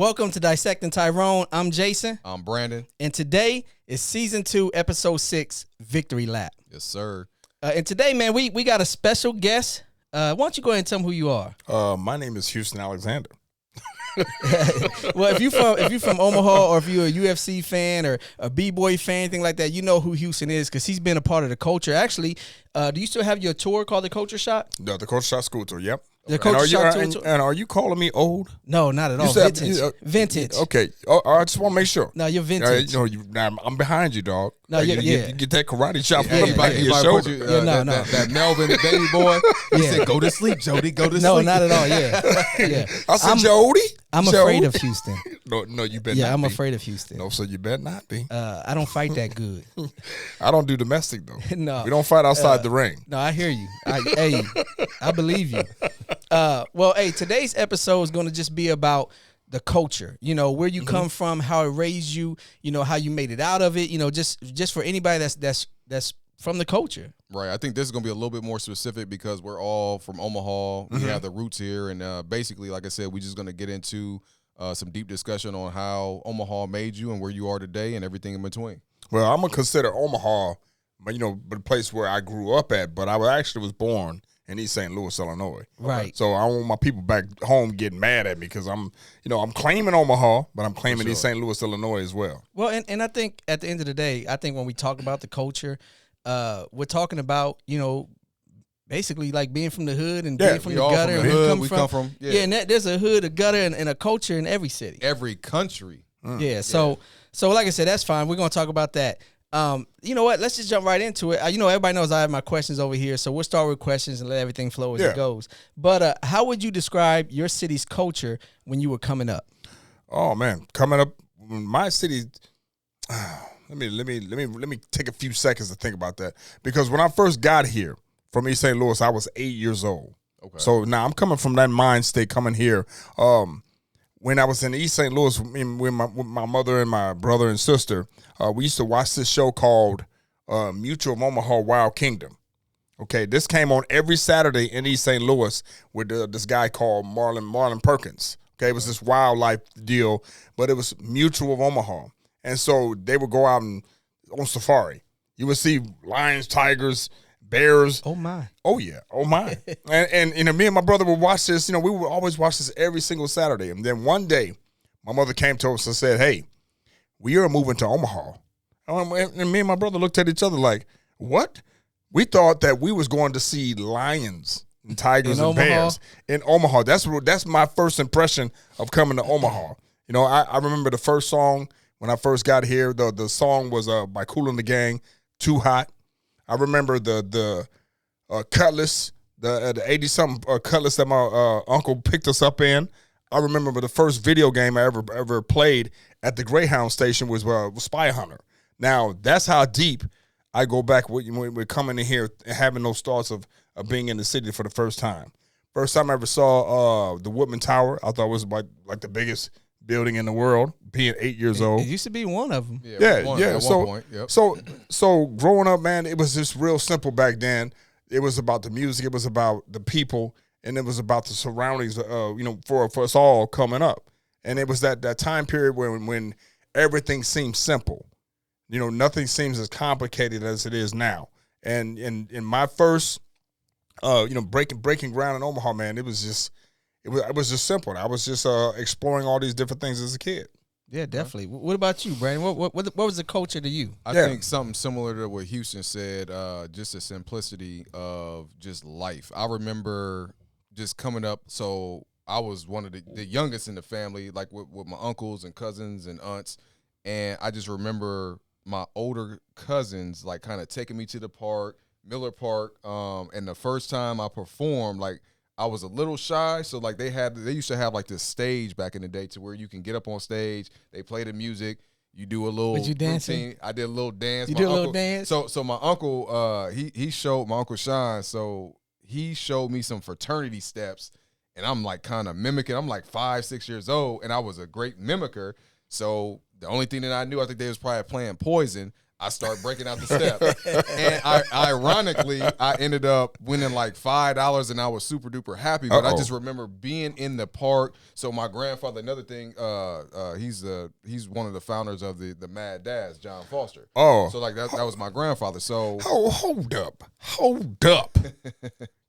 Welcome to Dissecting Tyrone. I'm Jason. I'm Brandon. And today is Season 2, Episode 6, Victory Lap. Yes, sir. And today, man, we got a special guest. Why don't you go ahead and tell them who you are? My name is Houston Alexander. Well, if you from Omaha, or if you're a UFC fan or a B-boy fan, anything like that, you know who Houston is because he's been a part of the culture. Actually, do you still have your tour called the Culture Shot? The Culture Shot School Tour, yep. The Culture Shot Tour. And are you calling me old? No, not at all. Vintage. Okay. I just want to make sure. No, you're vintage. I'm behind you, dog. No, you get that karate chop from your shoulder. That Melvin baby boy. He said, "Go to sleep, Jody. Go to sleep." No, not at all. Yeah. I said, Jody. I'm afraid of Houston. No, you better. Yeah, not I'm be. afraid of Houston. No, so you better not be. I don't fight that good. I don't do domestic though. No, we don't fight outside the ring. No, I hear you. I believe you. Well, today's episode is going to just be about the culture. You know, where you come from, how it raised you. You know, how you made it out of it. You know, just for anybody that's from the culture. Right. I think this is going to be a little bit more specific because we're all from Omaha. We have the roots here, and basically, like I said, we're just going to get into some deep discussion on how Omaha made you and where you are today and everything in between. Well, I'm gonna consider Omaha, the place where I grew up at, but I actually was born in East St. Louis, Illinois. Right. So I don't want my people back home getting mad at me because I'm claiming Omaha, but I'm claiming East St. Louis, Illinois as well. Well, and I think at the end of the day, I think when we talk about the culture, we're talking about, basically like being from the hood and being from the gutter. From the hood, we come from. Yeah, and there's a hood, a gutter, and a culture in every city. Every country. Yeah, so like I said, that's fine. We're going to talk about that. You know what? Let's just jump right into it. Everybody knows I have my questions over here, so we'll start with questions and let everything flow as it goes. But how would you describe your city's culture when you were coming up? Oh man, coming up, my city. Let me take a few seconds to think about that because when I first got here from East St. Louis, I was 8 years old. Okay. So now I'm coming from that mind state coming here. When I was in East St. Louis with my mother and my brother and sister, we used to watch this show called Mutual of Omaha Wild Kingdom. Okay, this came on every Saturday in East St. Louis with this guy called Marlon Perkins. Okay, it was this wildlife deal, but it was Mutual of Omaha. And so they would go out on safari. You would see lions, tigers, bears. Oh, my. Oh, yeah. Oh, my. and me and my brother would watch this. We would always watch this every single Saturday. And then one day, my mother came to us and said, "Hey, we are moving to Omaha." And me and my brother looked at each other like, what? We thought that we was going to see lions and tigers and bears in Omaha. That's my first impression of coming to Omaha. I remember the first song when I first got here. The song was by Kool and the Gang, "Too Hot." I remember the Cutlass, the 80-something Cutlass that my uncle picked us up in. I remember the first video game I ever played at the Greyhound station was Spy Hunter. Now, that's how deep I go back when we're coming in here and having those thoughts of being in the city for the first time. First time I ever saw the Woodman Tower, I thought was like the biggest building in the world, being 8 years old. It used to be one of them. Yeah. At one point, yep. So growing up, man, it was just real simple back then. It was about the music, it was about the people, and it was about the surroundings. For us all coming up, and it was that time period when everything seemed simple. Nothing seems as complicated as it is now. And in my first, breaking ground in Omaha, man, it was just simple. I was just exploring all these different things as a kid. Yeah, definitely. What about you, Brandon? What was the culture to you? I think something similar to what Houston said, just the simplicity of just life. I remember just coming up, so I was one of the youngest in the family, like with my uncles and cousins and aunts, and I just remember my older cousins like kind of taking me to the park, Miller Park, and the first time I performed, like, I was a little shy, so like they used to have like this stage back in the day to where you can get up on stage, they play the music, you do a little routine. I did a little dance. You did a little dance? So my uncle, he showed, my Uncle Sean, so he showed me some fraternity steps, and I'm like kind of mimicking. I'm like 5, 6 years old, and I was a great mimicker. So the only thing that I knew, I think they was probably playing Poison. I start breaking out the step. And ironically, I ended up winning like $5 and I was super duper happy. But I just remember being in the park. So my grandfather, another thing, he's one of the founders of the Mad Dads, John Foster. Oh. So like that was my grandfather. So hold up.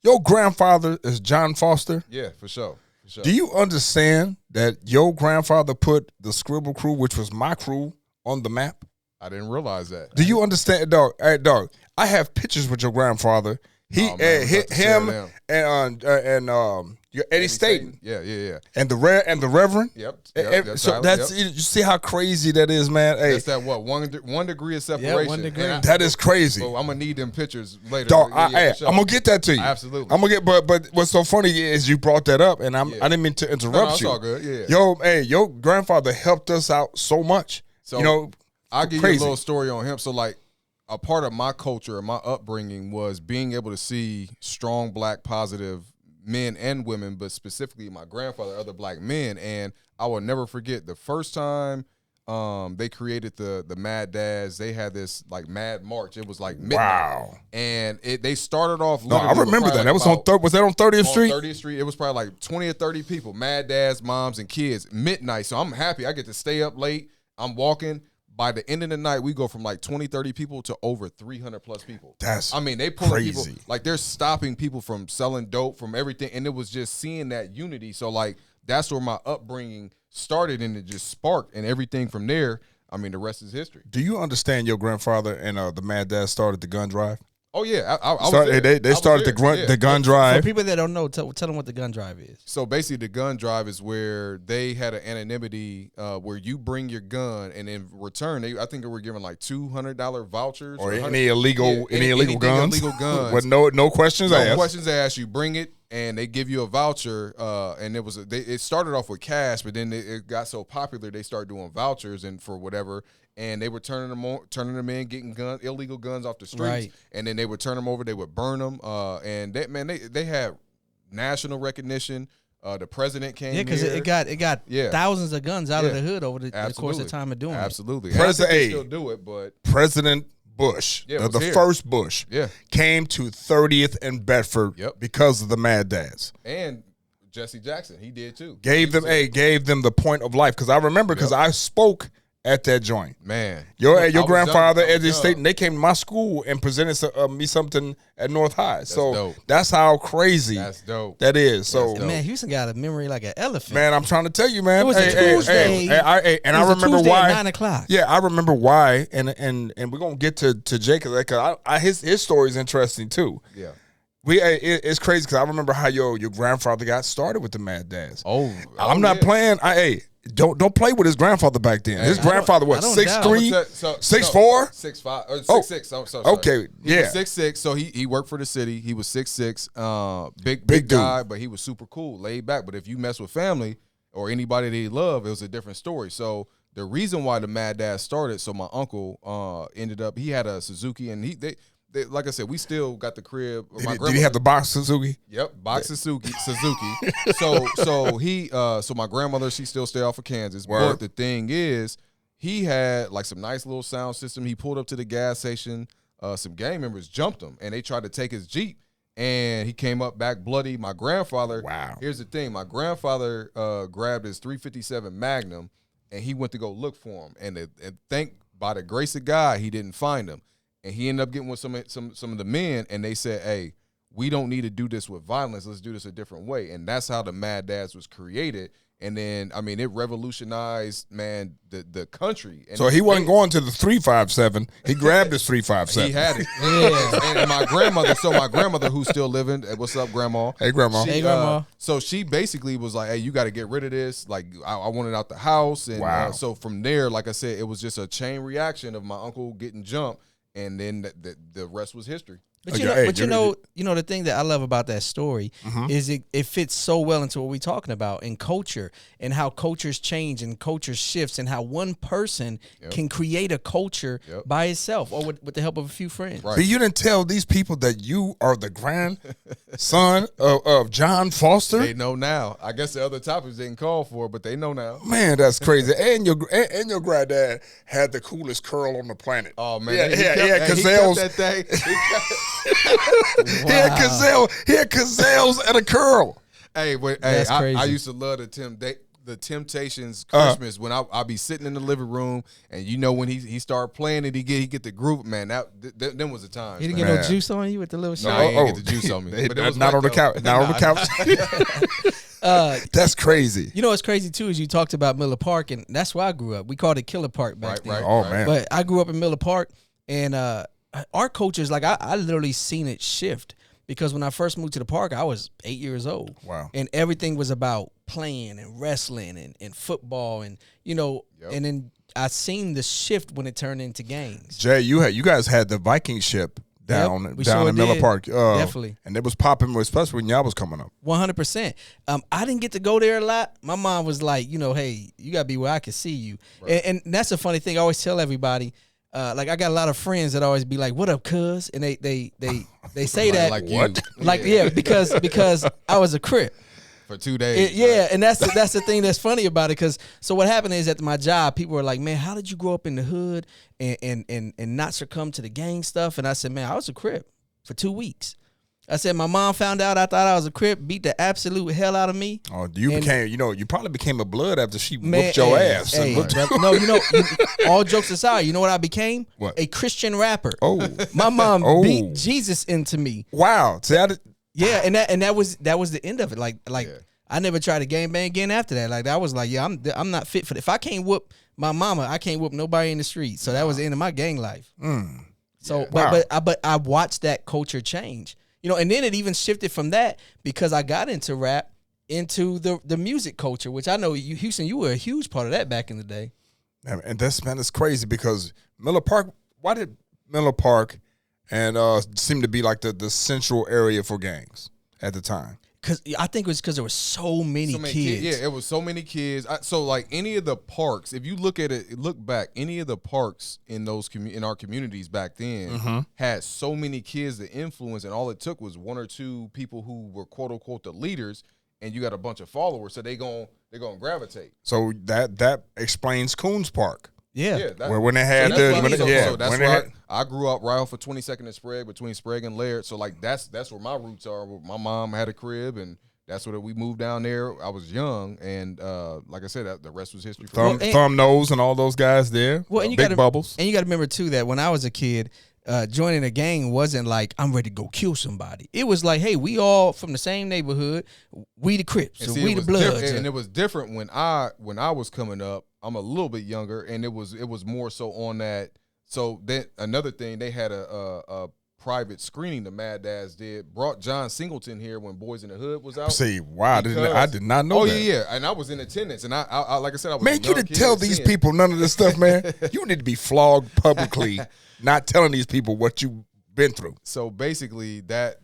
Your grandfather is John Foster? Yeah, for sure. Do you understand that your grandfather put the Scribble Crew, which was my crew, on the map? I didn't realize that. Do you understand, dog? Hey, dog, I have pictures with your grandfather. Him and your Eddie Staten. Yeah. And the Reverend. Yep. So that's you see how crazy that is, man. Hey, that's that what 1 degree of separation. Yeah, 1 degree. That is crazy. So I'm gonna need them pictures later. Dog, Sure. I'm gonna get that to you. Absolutely. I'm gonna get, but what's so funny is you brought that up, and I didn't mean to interrupt it's you. all good. Yeah. Your grandfather helped us out so much. So I'll give you a little story on him. So like a part of my culture and my upbringing was being able to see strong black positive men and women, but specifically my grandfather, other black men. And I will never forget the first time they created the Mad Dads. They had this like Mad March. It was like midnight. Wow. And they started off. No, I remember that. Like That was on was that on 30th Street? On 30th Street. It was probably like 20 or 30 people, Mad Dads, moms, and kids, midnight. So I'm happy. I get to stay up late. I'm walking. By the end of the night, we go from like 20, 30 people to over 300 plus people. They pull people, like they're stopping people from selling dope, from everything. And it was just seeing that unity. So like, that's where my upbringing started and it just sparked and everything from there. I mean, the rest is history. Do you understand your grandfather and the Mad Dad started the gun drive? Oh yeah, they started the gun drive. For people that don't know, tell them what the gun drive is. So basically, the gun drive is where they had an anonymity where you bring your gun, and in return, I think they were given like $200 vouchers or any illegal guns. Illegal guns with no questions asked. No questions asked. You bring it, and they give you a voucher. And it started off with cash, but then it got so popular they started doing vouchers and for whatever. And they were turning them in, getting illegal guns off the streets, right. And then they would turn them over. They would burn them, and they had national recognition. The president came. Yeah, because it got thousands of guns out of the hood over the course of time of doing it. Absolutely, President still do it, but President Bush, the first Bush, came to 30th and Bedford because of the Mad Dads. And Jesse Jackson, he did too. Gave them the point of life because I remember because I spoke at that joint. Man. Your grandfather, Eddie Staten, they came to my school and presented me something at North High. That's how crazy that is. So man, Houston got a memory like an elephant. Man, I'm trying to tell you, man. It was a Tuesday. I remember why. At 9:00. Yeah, I remember why. And we're gonna get to Jacob because his story is interesting too. Yeah. It's crazy because I remember how your grandfather got started with the Mad Dads. I'm not playing. Don't play with his grandfather back then. His grandfather was 6'3", 6'4", 6'5", or 6'6". I'm so sorry. Okay, he was 6'6", so he worked for the city. He was 6'6", big guy, but he was super cool, laid back. But if you mess with family or anybody that he loved, it was a different story. So the reason why the Mad Dad started, so my uncle ended up, he had a Suzuki, and they like I said, we still got the crib. Did he have the box Suzuki? Yep, box Suzuki. So my grandmother, she still stay off of Kansas. Word. But the thing is, he had like some nice little sound system. He pulled up to the gas station. Some gang members jumped him, and they tried to take his Jeep, and he came up back bloody. My grandfather. Wow. Here's the thing: my grandfather grabbed his .357 Magnum, and he went to go look for him. And thank by the grace of God, he didn't find him. And he ended up getting with some of the men, and they said, "Hey, we don't need to do this with violence. Let's do this a different way." And that's how the Mad Dads was created. And then, I mean, it revolutionized, man, the country. And so he wasn't going to the 357. He grabbed his 357. He had it. Yeah. And my grandmother, who's still living, what's up, Grandma? Hey, Grandma. Hey, Grandma. So she basically was like, hey, you got to get rid of this. Like, I want it out the house. And wow. So from there, like I said, it was just a chain reaction of my uncle getting jumped. And then the rest was history. But you know the thing that I love about that story is it fits so well into what we're talking about in culture and how cultures change and culture shifts and how one person can create a culture by itself or with the help of a few friends. Right. But you didn't tell these people that you are the grandson of John Foster. They know now. I guess the other topics didn't call for it, but they know now. Man, that's crazy. And your granddad had the coolest curl on the planet. Oh man, he had that thing. He had gazelles and a curl. Hey, I used to love the Temptations Christmas when I be sitting in the living room and when he started playing it, he get the groove. Man, then was the time. He didn't get no juice on you with the little shit. No, he didn't get the juice on me. But it was not on the couch. Not on the couch. That's crazy. You know what's crazy too is you talked about Miller Park, and that's where I grew up. We called it Killer Park back then. Oh man. But I grew up in Miller Park, and our cultures, like I literally seen it shift because when I first moved to the park, I was 8 years old. Wow. And everything was about playing and wrestling and football and and then I seen the shift when it turned into gangs. Jay, you guys had the Viking ship down in Miller Park. Definitely. And it was popping, especially when y'all was coming up. 100%. I didn't get to go there a lot. My mom was like, hey, you got to be where I can see you. Right. And that's a funny thing. I always tell everybody, like I got a lot of friends that always be like, "What up, cuz?" And they say that like what? Because I was a Crip for 2 days. And that's the thing that's funny about it. Because so what happened is at my job, people were like, "Man, how did you grow up in the hood and not succumb to the gang stuff?" And I said, "Man, I was a Crip for 2 weeks." I said, my mom found out I thought I was a Crip, beat the absolute hell out of me. Oh, you probably became a blood after she whooped your ass. All jokes aside, you know what I became? What? A Christian rapper. Oh. My mom beat Jesus into me. Wow. See, and that was the end of it. Like I never tried to gang bang again after that. Like I was like, I'm not fit for that. If I can't whoop my mama, I can't whoop nobody in the street. So that was the end of my gang life. So, but I watched that culture change. And then it even shifted from that because I got into rap, into the music culture, which I know Houston, you were a huge part of that back in the day. And that's crazy because Miller Park. Why did Miller Park and seem to be like the central area for gangs at the time? Because I think it was because there were so many kids. Yeah, it was so many kids. So like any of the parks, if you look at it, look back, any of the parks in those in our communities back then had so many kids to influence, and all it took was one or two people who were quote unquote the leaders, and you got a bunch of followers, so they're gonna gravitate. So that explains Coons Park. Yeah, when they had so that's where I grew up right off of 22nd and Sprague, between Sprague and Laird. So like that's where my roots are. My mom had a crib, and that's where we moved down there. I was young, and like I said, the rest was history. Thumb Nose and all those guys there. Well, and Big Bubbles. And you got to remember too that when I was a kid, joining a gang wasn't like I'm ready to go kill somebody. It was like, hey, we all from the same neighborhood. We the Crips, and we the Bloods. And it was different when I was coming up. I'm a little bit younger, and it was more so on that. So then another thing, they had a private screening the Mad Dads did. Brought John Singleton here when Boys in the Hood was out. See, wow, I did not know that. Oh yeah, and I was in attendance, and I like I said, I was. Man, you didn't tell these people none of this stuff, man. You need to be flogged publicly, not telling these people what you've been through. So basically, that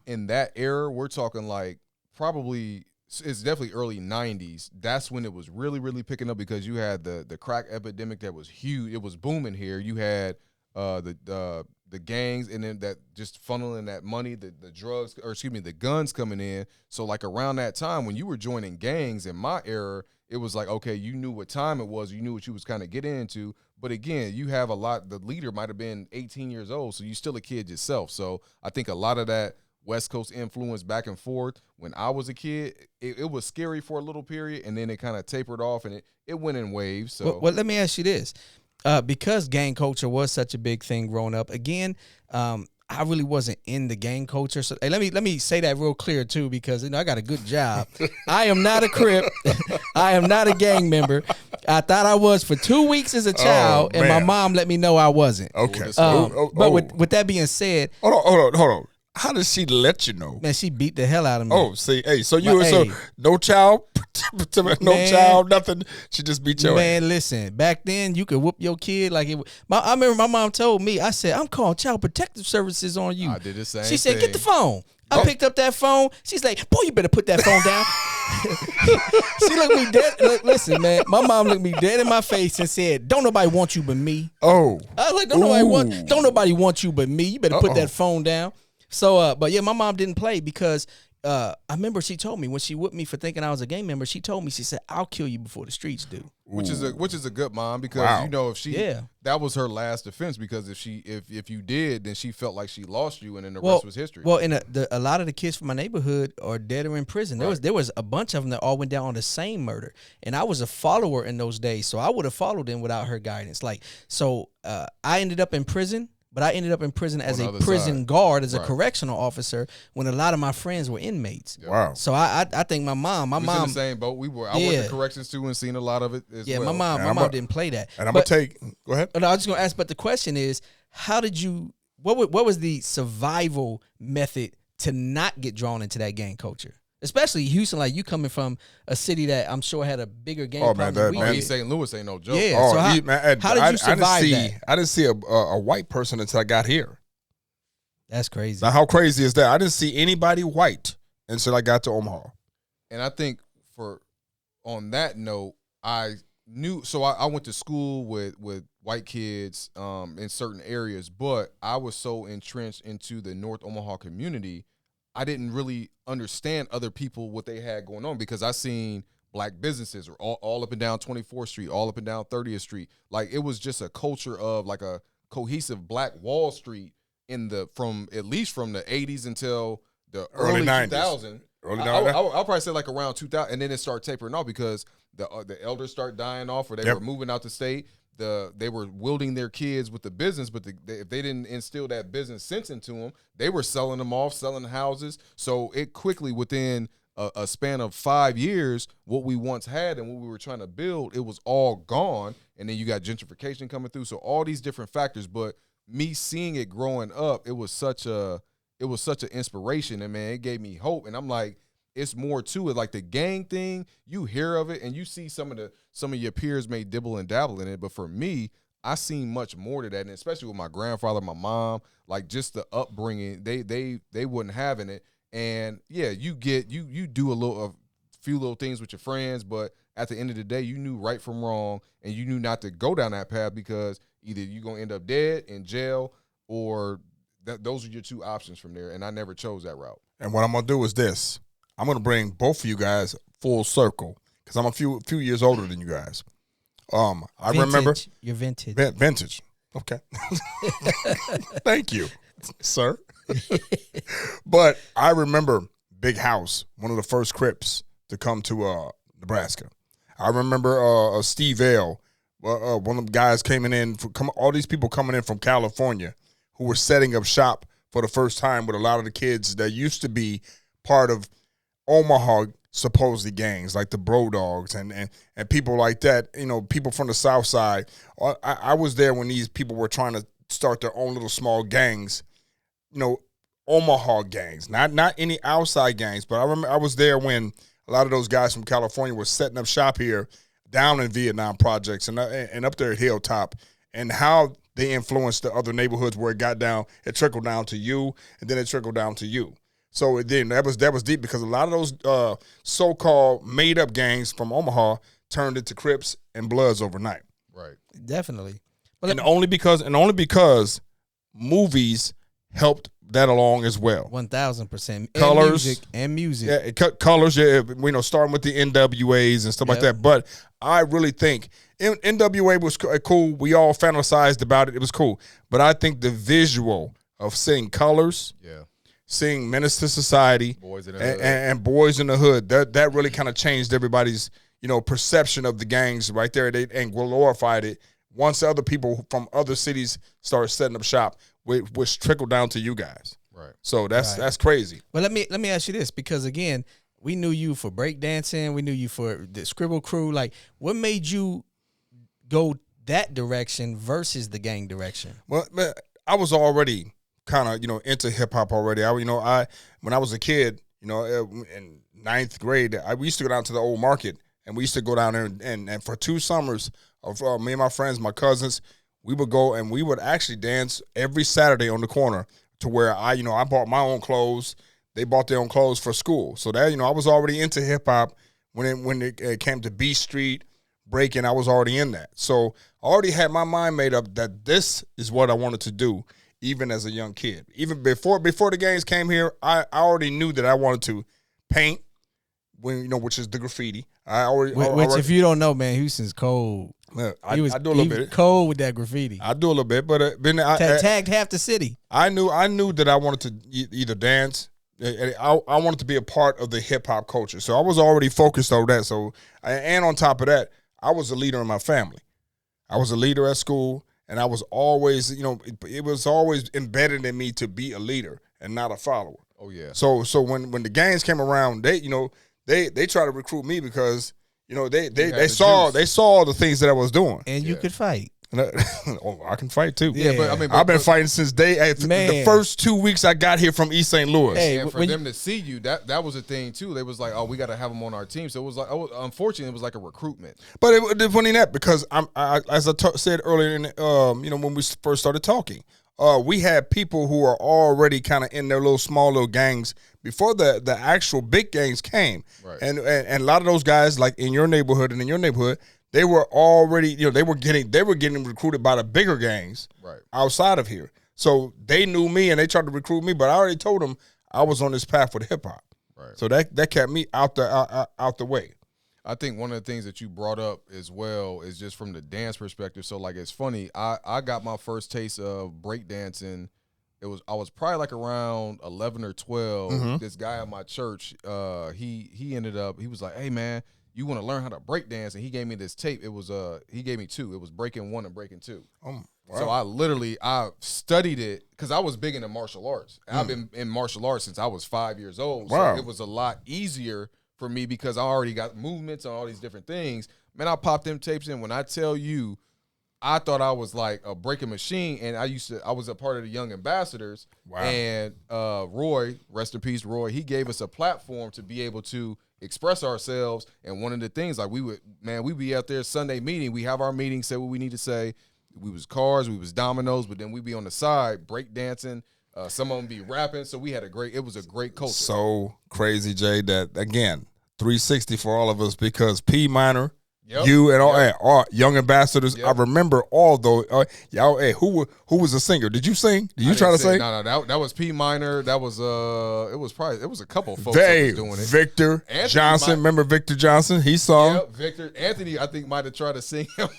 in that era, we're talking like probably. It's definitely early 90s. That's when it was really, really picking up because you had the crack epidemic that was huge. It was booming here. You had the gangs, and then that just funneling that money, the drugs, or excuse me, the guns coming in. So like around that time when you were joining gangs in my era, it was like, okay, you knew what time it was. You knew what you was kind of getting into. But again, you have the leader might have been 18 years old, so you're still a kid yourself. So I think a lot of that West Coast influence back and forth. When I was a kid, it was scary for a little period, and then it kind of tapered off, and it went in waves. So, well, let me ask you this. Because gang culture was such a big thing growing up, again, I really wasn't in the gang culture. So hey, let me say that real clear, too, because I got a good job. I am not a Crip. I am not a gang member. I thought I was for 2 weeks as a child, and my mom let me know I wasn't. Okay. But with that being said. Hold on. How does she let you know? Man, she beat the hell out of me. Oh, see, hey, so you But, so hey. no child, no Man. child, nothing. She just beat your ass. Man, listen. Back then, you could whoop your kid like it. I remember my mom told me. I said, "I'm calling Child Protective Services on you." I did the same She said, thing. "Get the phone." I picked up that phone. She's like, "Boy, you better put that phone down." She looked me dead. Listen, man. My mom looked me dead in my face and said, "Don't nobody want you but me." Oh, I was like, "Don't nobody want you but me. You better put that phone down." So, but yeah, my mom didn't play because I remember she told me when she whipped me for thinking I was a gang member. She told me, she said, "I'll kill you before the streets do." Which is a good mom because Wow. you know if she Yeah. that was her last defense because if you did then she felt like she lost you and then the rest was history. Well, and a lot of the kids from my neighborhood are dead or in prison. There was a bunch of them that all went down on the same murder, and I was a follower in those days, so I would have followed them without her guidance. I ended up in prison. But I ended up in prison as a prison guard, as a correctional officer, when a lot of my friends were inmates. wow. So I think my mom, we was in the same boat. I worked in corrections too and seen a lot of it as well. my mom didn't play that. And I'm gonna take. Go ahead. No, I was just gonna ask, but the question is, how did you? What was the survival method to not get drawn into that gang culture? Especially Houston, like you coming from a city that I'm sure had a bigger gang problem than we did. St. Louis ain't no joke. Yeah. Oh, So how did you survive that? I didn't see a white person until I got here. That's crazy. Now, how crazy is that? I didn't see anybody white until I got to Omaha. And I think on that note, I knew. So I went to school with white kids in certain areas, but I was so entrenched into the North Omaha community, I didn't really understand other people, what they had going on, because I seen black businesses all up and down 24th Street, all up and down 30th Street. Like it was just a culture of like a cohesive black Wall Street at least from the 80s until the early 90s. 2000s. I'll probably say like around 2000, and then it started tapering off because the elders start dying off, or they were moving out the state. They were wielding their kids with the business, but if they didn't instill that business sense into them, they were selling them off, selling houses. So it quickly, within a span of 5 years, what we once had and what we were trying to build, it was all gone. And then you got gentrification coming through. So all these different factors, but me seeing it growing up, it was such an inspiration, and man, it gave me hope. And I'm like, it's more to it. Like the gang thing, you hear of it and you see some of your peers may dibble and dabble in it, but for me, I seen much more to that, and especially with my grandfather, my mom, like just the upbringing, they wouldn't having it. And yeah, you do a few little things with your friends, but at the end of the day, you knew right from wrong, and you knew not to go down that path because either you're gonna end up dead in jail, or those are your two options from there. And I never chose that route. And what I'm gonna do is this: I'm gonna bring both of you guys full circle because I'm a few years older than you guys. I remember you're vintage. Vintage. Okay. Thank you, sir. But I remember Big House, one of the first Crips to come to Nebraska. I remember Steve Ale, one of the guys all these people coming in from California who were setting up shop for the first time with a lot of the kids that used to be part of Omaha supposedly gangs, like the Bro Dogs and people like that, people from the South Side. I was there when these people were trying to start their own little small gangs, Omaha gangs, not any outside gangs. But I remember I was there when a lot of those guys from California were setting up shop here down in Vietnam projects and up there at Hilltop, and how they influenced the other neighborhoods where it trickled down to you, and then it trickled down to you. So then that was deep, because a lot of those so-called made-up gangs from Omaha turned into Crips and Bloods overnight. Right. Definitely. And only because movies helped that along as well. 1000%. Colors and music. Yeah, colors. Yeah, starting with the NWAs and stuff like that. But I really think NWA was cool. We all fantasized about it. It was cool. But I think the visual of seeing Colors. Yeah. Seeing Menace to Society, Boys in the Hood. And Boys in the Hood, that really kind of changed everybody's perception of the gangs right there, and glorified it. Once other people from other cities started setting up shop, which trickled down to you guys. Right. So that's crazy. But let me ask you this, because again, we knew you for breakdancing, we knew you for the Scribble Crew. Like, what made you go that direction versus the gang direction? Well, I was already kind of, into hip hop already. When I was a kid, in ninth grade, we used to go down to the old market, and we used to go down there and for 2 summers of me and my friends, my cousins, we would go and we would actually dance every Saturday on the corner to where I bought my own clothes. They bought their own clothes for school. So that, I was already into hip hop when it came to B Street, breaking, I was already in that. So I already had my mind made up that this is what I wanted to do, even as a young kid. Even before the games came here, I already knew that I wanted to paint, which is the graffiti. Which if you don't know, man, Houston's cold. I do a little bit. Cold with that graffiti. I do a little bit, but tagged half the city. I knew that I wanted to either dance. I wanted to be a part of the hip hop culture, so I was already focused on that. So, and on top of that, I was a leader in my family. I was a leader at school, and I was always, it was always embedded in me to be a leader and not a follower. Oh yeah. So when the games came around, they tried to recruit me because they saw the things that I was doing, and you could fight. I can fight too. Yeah, but I've been fighting since the first 2 weeks I got here from East St. Louis. Hey, and for them to see you, that was a thing too. They was like, oh, we got to have them on our team. So it was like, unfortunately, it was like a recruitment. But it's funny that because as I said earlier, when we first started talking, we had people who are already kind of in their small little gangs before the actual big gangs came. Right. And a lot of those guys, like in your neighborhood and in your neighborhood, they were already, they were getting recruited by the bigger gangs outside of here. So they knew me and they tried to recruit me, but I already told them I was on this path with hip hop. Right. So that kept me out the way. I think one of the things that you brought up as well is just from the dance perspective. So like it's funny, I got my first taste of breakdancing. I was probably like around 11 or 12. Mm-hmm. This guy at my church, he ended up, he was like, hey man, you want to learn how to break dance? And he gave me this tape. It was he gave me 2. It was Breaking 1 and Breaking 2. Wow. So I studied it because I was big into martial arts. I've been in martial arts since I was 5 years old. Wow. So it was a lot easier for me because I already got movements on all these different things. Man, I popped them tapes in. When I tell you, I thought I was like a breaking machine, and I was a part of the Young Ambassadors. Wow. And Roy, rest in peace, Roy, he gave us a platform to be able to express ourselves. And one of the things, like we'd be out there Sunday meeting. We have our meeting, say what we need to say. We was cars, we was dominoes, but then we'd be on the side break dancing. Some of them be rapping. So it was a great culture. So crazy, Jay, that again, 360 for all of us because P Minor, you and all Young Ambassadors. Yep. I remember all those. Y'all, who was a singer? Did you sing? Did you try to sing? No, that was P Minor. That was it was a couple folks that was doing it. Victor Johnson, remember Victor Johnson? He sung. Yep, Victor Anthony, I think might have tried to sing him.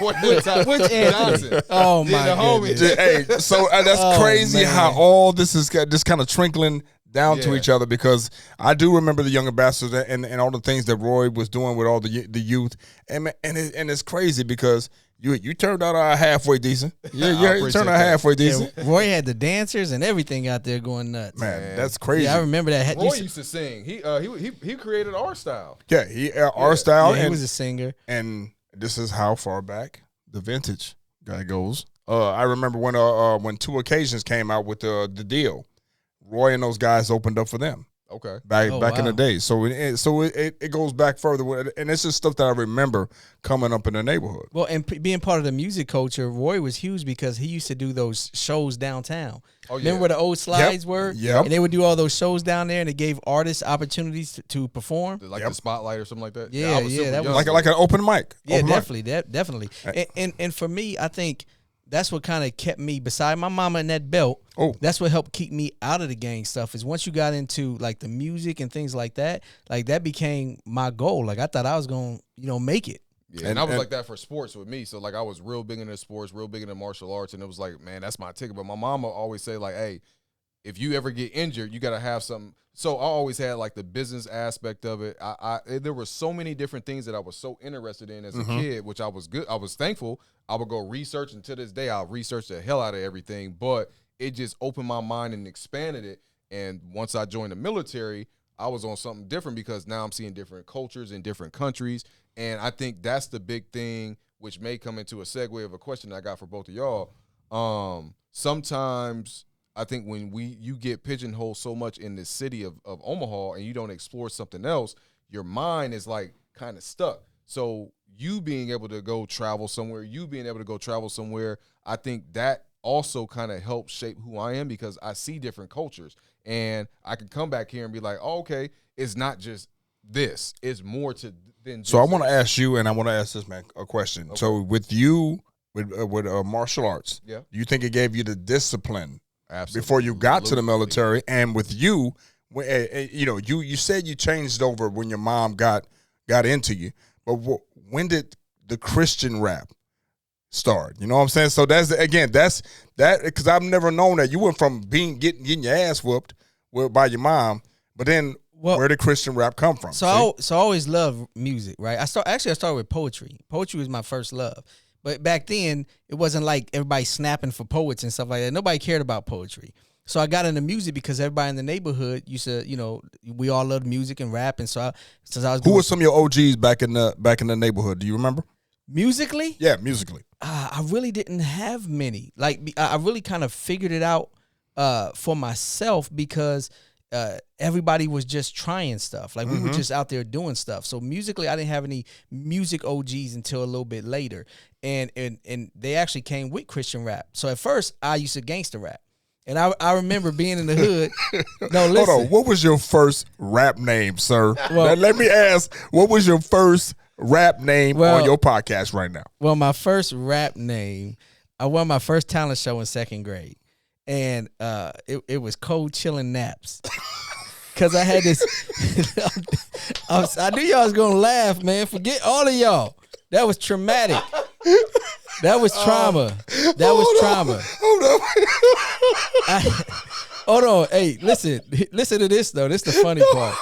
Which Anthony? Johnson? Oh my goodness. Hey, so that's crazy how all this is just kind of trickling down to each other because I do remember the Young Ambassadors and all the things that Roy was doing with all the youth and it's crazy because you turned out halfway decent. You turned out halfway decent. Yeah, Roy had the dancers and everything out there going nuts. Man, that's crazy. Yeah, I remember that. Roy used to sing. He created our style. Yeah, our style. Yeah, he was a singer. And this is how far back the vintage guy goes. I remember when 2 Occasions came out with the deal. Roy and those guys opened up for them. Okay. Back in the day. So it goes back further. And it's just stuff that I remember coming up in the neighborhood. Well, and being part of the music culture, Roy was huge because he used to do those shows downtown. Oh, yeah. Remember where the old slides were? Yep. And they would do all those shows down there and it gave artists opportunities to perform. Like the spotlight or something like that? Yeah, that was like an open mic. Yeah, definitely. And for me, I think that's what kind of kept me beside my mama in that belt. Oh, that's what helped keep me out of the gang stuff. Is once you got into like the music and things like that became my goal. Like I thought I was gonna, make it. Yeah, and I was like that for sports with me. So like I was real big into sports, real big into martial arts, and it was like, man, that's my ticket. But my mama always say like, hey, if you ever get injured, you gotta have something. So I always had like the business aspect of it. There were so many different things that I was so interested in as a kid, which I was good. I was thankful. I would go research, and to this day, I'll research the hell out of everything. But it just opened my mind and expanded it. And once I joined the military, I was on something different because now I'm seeing different cultures in different countries. And I think that's the big thing, which may come into a segue of a question I got for both of y'all. Sometimes I think when you get pigeonholed so much in the city of Omaha and you don't explore something else, your mind is like kind of stuck. So you being able to go travel somewhere, I think that also kind of helps shape who I am, because I see different cultures and I can come back here and be like, oh, okay, it's not just this, it's more to than just So I want to this. ask you, and I want to ask this man a question. Okay. So with you, with martial arts, Yeah. do you think it gave you the discipline Absolutely. before you got to the military? And with you, you said you changed over when your mom got into you, but when did the Christian rap start? You know what I'm saying? So that's that, because I've never known that you went from getting your ass whooped by your mom, but then where did Christian rap come from? So I always loved music, right? I started with poetry. Poetry was my first love. But back then, it wasn't like everybody snapping for poets and stuff like that. Nobody cared about poetry. So I got into music because everybody in the neighborhood used to, we all loved music and rap. And so who were some of your OGs back in the neighborhood? Do you remember? Musically? Yeah, musically. I really didn't have many. Like, I really kind of figured it out for myself because everybody was just trying stuff. Like, we were just out there doing stuff. So musically, I didn't have any music OGs until a little bit later. And they actually came with Christian rap. So at first, I used to gangster rap. And I remember being in the hood. No, listen. Hold on. What was your first rap name, sir? Well, let me ask, what was your first rap name on your podcast right now? Well, my first rap name, I won my first talent show in second grade. And it was Cold Chillin' Naps. Because I had this. I knew y'all was going to laugh, man. Forget all of y'all. That was traumatic. That was trauma. That was trauma. Hold on. Hey, listen to this, though. This is the funny part.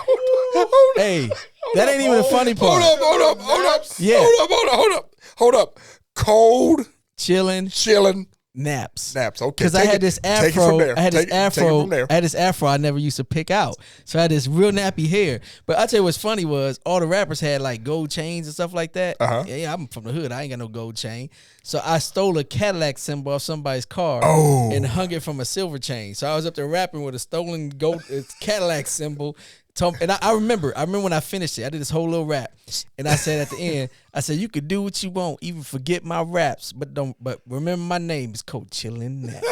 Hey, that ain't even the funny part. Hold up. Yeah. Hold up. Cold chillin' naps. Okay. Because I had this afro. I had this afro I never used to pick out. So I had this real nappy hair. But I tell you what's funny was all the rappers had like gold chains and stuff like that. Yeah, I'm from the hood. I ain't got no gold chain. So I stole a Cadillac symbol off somebody's car and hung it from a silver chain. So I was up there rapping with a stolen gold Cadillac symbol. And I remember when I finished it, I did this whole little rap, and I said at the end, I said, "You could do what you want, even forget my raps, but remember my name is Cold Chillin' Naps."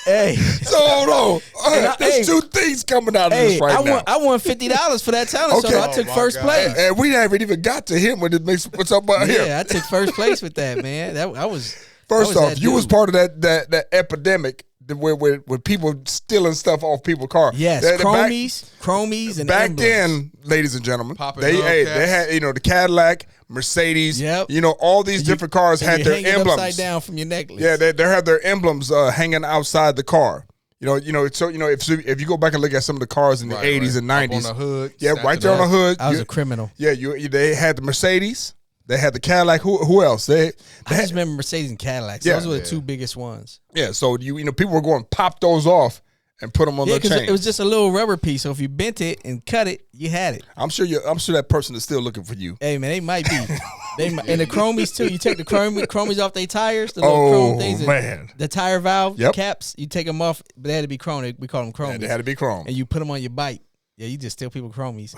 Hey, so hold on. There's two things coming out of this right now. I won $50 for that talent show. I took first place, and we haven't even got to him when it makes what's up about here. Yeah, I took first place with that, man. I was first off. You was part of that epidemic. Where people stealing stuff off people's cars. Yes, chromies, and back emblems. Then, ladies and gentlemen, they had the Cadillac, Mercedes. Yep. All these different cars had their emblems upside down from your necklace. Yeah, they had their emblems hanging outside the car. If you go back and look at some of the cars in the 80s and 90s, on the hood, right there on the hood. I was a criminal. Yeah, they had the Mercedes. They had the Cadillac. Who else? I just remember Mercedes and Cadillacs. Yeah. Those were the two biggest ones. Yeah, so people were going to pop those off and put them on their chain. Because it was just a little rubber piece. So if you bent it and cut it, you had it. I'm sure that person is still looking for you. Hey man, they might be. And the chromies too. You take the chromies off their tires. The little chrome things. Man. The tire valve caps. You take them off, but they had to be chrome. We call them chromies. Yeah, they had to be chrome. And you put them on your bike. Yeah, you just steal people chromies.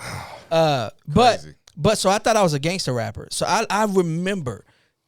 But so I thought I was a gangster rapper. So I remember,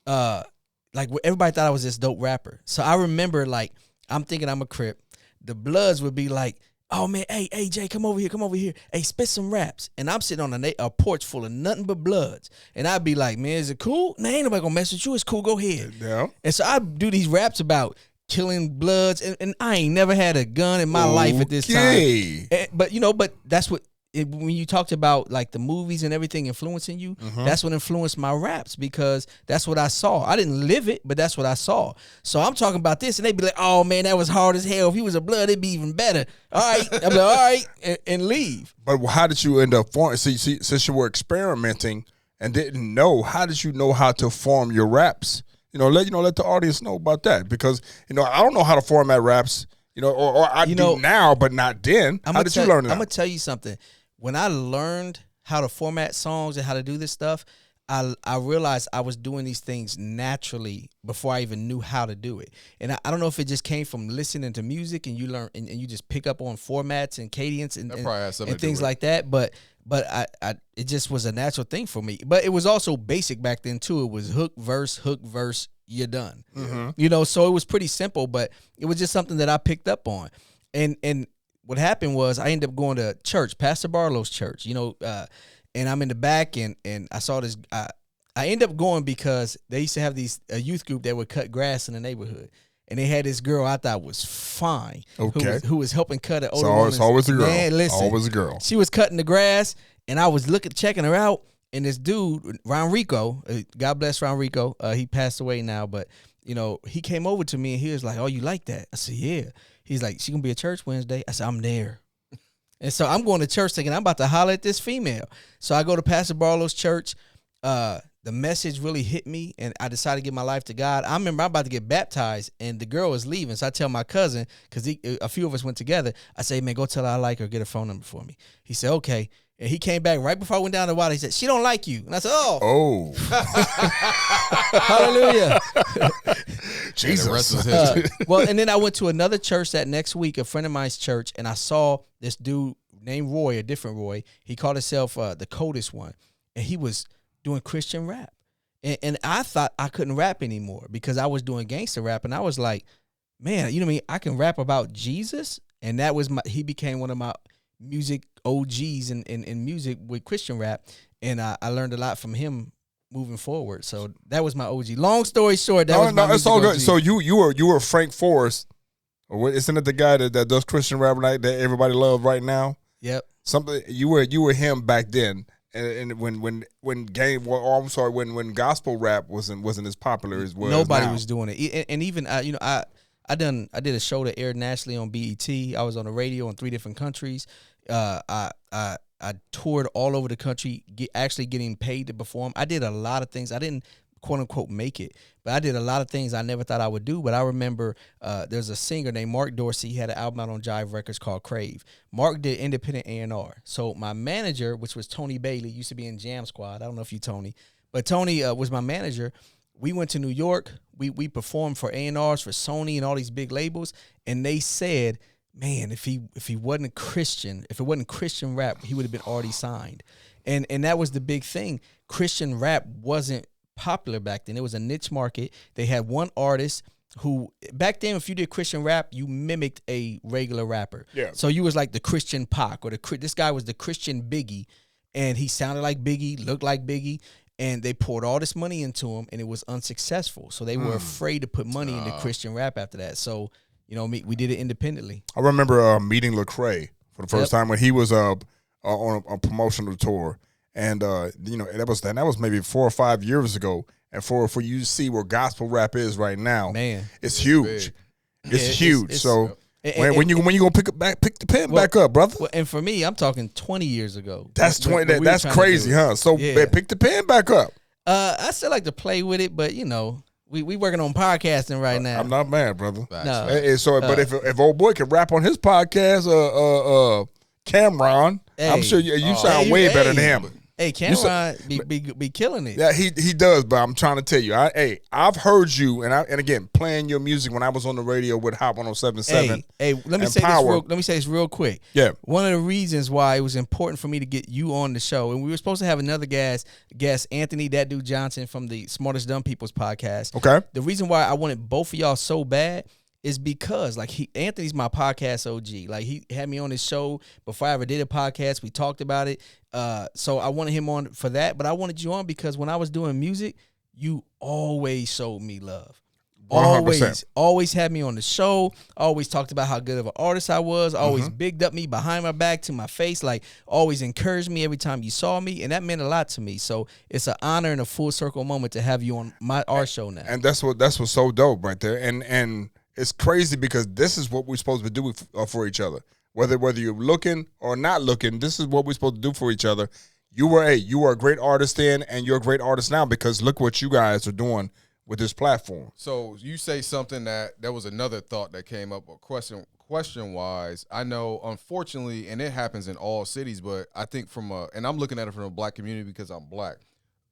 like everybody thought I was this dope rapper. So I remember like I'm thinking I'm a Crip. The Bloods would be like, "Oh man, hey Jay, come over here. Hey, spit some raps." And I'm sitting on a porch full of nothing but Bloods, and I'd be like, "Man, is it cool? Nah, ain't nobody gonna mess with you. It's cool. Go ahead." Yeah. And so I do these raps about killing Bloods, and I ain't never had a gun in my life at this time. But that's what. When you talked about like the movies and everything influencing you, that's what influenced my raps because that's what I saw. I didn't live it, but that's what I saw. So I'm talking about this, and they'd be like, "Oh man, that was hard as hell. If he was a Blood, it'd be even better." All right, I'd be like, "All right," and leave. But how did you end up forming? Since you were experimenting and didn't know, how did you know how to form your raps? Let the audience know about that because I don't know how to format raps. Or I do now, but not then. How did you learn that? I'm gonna tell you something. When I learned how to format songs and how to do this stuff, I realized I was doing these things naturally before I even knew how to do it. And I don't know if it just came from listening to music and you learn and you just pick up on formats and cadence and things like that. But I it just was a natural thing for me. But it was also basic back then too. It was hook, verse, you're done. Mm-hmm. So it was pretty simple, but it was just something that I picked up on. And what happened was I ended up going to church, Pastor Barlow's church, and I'm in the back, and I saw this. I ended up going because they used to have a youth group that would cut grass in the neighborhood, and they had this girl I thought was fine, who was helping cut it. It's always a girl. Man, listen, always a girl. She was cutting the grass, and I was checking her out, and this dude, Ron Rico, God bless Ron Rico, he passed away now, but he came over to me and he was like, "Oh, you like that?" I said, "Yeah." He's like, "She gonna be at church Wednesday?" I said, "I'm there." And so I'm going to church thinking I'm about to holler at this female. So I go to Pastor Barlow's church. The message really hit me, and I decided to give my life to God. I remember I'm about to get baptized, and the girl was leaving. So I tell my cousin, because a few of us went together, I say, "Man, go tell her I like her. Get her phone number for me." He said, "Okay." And he came back right before I went down the water. He said, "She don't like you." And I said, "Oh. Hallelujah." Jesus. Well, and then I went to another church that next week, a friend of mine's church, and I saw this dude named Roy, a different Roy. He called himself the coldest one, and he was doing Christian rap. And I thought I couldn't rap anymore because I was doing gangster rap, and I was like, man, you know what I mean? I can rap about Jesus, and that was he became one of my music OGs in music with Christian rap, and I learned a lot from him moving forward. So that was my OG. Long story short, that was my it's all good. OG. So you were Frank Forrest, or isn't it the guy that does Christian rap that everybody loves right now? Yep. Something you were him back then, and when gospel rap wasn't as popular as was nobody now. was doing it, and even I did a show that aired nationally on BET. I was on the radio in 3 different countries. I toured all over the country, actually getting paid to perform. I did a lot of things. I didn't quote unquote make it, but I did a lot of things I never thought I would do. But I remember there's a singer named Mark Dorsey. He had an album out on Jive Records called Crave. Mark did independent A&R. So my manager, which was Tony Bailey, used to be in Jam Squad. I don't know if you Tony, but Tony was my manager. We went to New York. We performed for A&Rs, for Sony and all these big labels, and they said, man, if he wasn't Christian, if it wasn't Christian rap, he would have been already signed. And that was the big thing. Christian rap wasn't popular back then. It was a niche market. They had one artist who, back then, if you did Christian rap, you mimicked a regular rapper. Yeah. So you was like the Christian Pac, or this guy was the Christian Biggie, and he sounded like Biggie, looked like Biggie, and they poured all this money into him, and it was unsuccessful. So they were afraid to put money into Christian rap after that. So we did it independently. I remember meeting Lecrae for the first time when he was on a promotional tour, and that was maybe 4 or 5 years ago. And for you to see where gospel rap is right now, man, it's huge. It's huge. When you gonna pick the pen back up, brother? Well, and for me, I'm talking 20 years ago. That's that's crazy, huh? So pick the pen back up. I still like to play with it, but we working on podcasting right now. I'm not mad, brother. No. But if old boy can rap on his podcast, Cameron, I'm sure you sound way better than him. Hey, Cameron be killing it. Yeah, he does. But I'm trying to tell you, I've heard you, and again playing your music when I was on the radio with Hot 107.7. Hey, let me say this real quick. Yeah, one of the reasons why it was important for me to get you on the show, and we were supposed to have another guest, Anthony "That Dude" Johnson from the Smartest Dumb People's podcast. Okay. The reason why I wanted both of y'all so bad is because Anthony's my podcast OG. Like, he had me on his show before I ever did a podcast. We talked about it. So I wanted him on for that, but I wanted you on because when I was doing music, you always showed me love. 100%. Always had me on the show. Always talked about how good of an artist I was. Always bigged up me behind my back to my face. Like, always encouraged me every time you saw me, and that meant a lot to me. So it's an honor and a full circle moment to have you on our show now. And that's what's so dope right there. And it's crazy because this is what we're supposed to do for each other. Whether you're looking or not looking, this is what we're supposed to do for each other. You were a great artist then, and you're a great artist now because look what you guys are doing with this platform. So you say something that was another thought that came up, or question-wise. I know, unfortunately, and it happens in all cities, but I think and I'm looking at it from a black community because I'm black.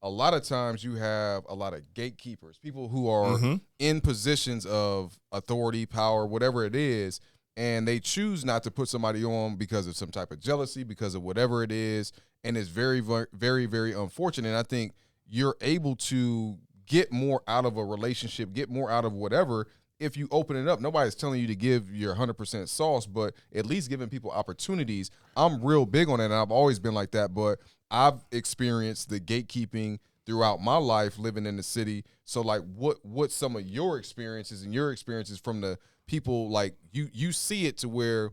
a lot of times you have a lot of gatekeepers, people who are in positions of authority, power, whatever it is, and they choose not to put somebody on because of some type of jealousy, because of whatever it is, and it's very, very, very unfortunate. And I think you're able to get more out of a relationship, get more out of whatever, if you open it up. Nobody's telling you to give your 100% sauce, but at least giving people opportunities. I'm real big on it, and I've always been like that, but I've experienced the gatekeeping throughout my life living in the city. So, like, what's some of your experiences and your experiences from the people, like, you see it to where,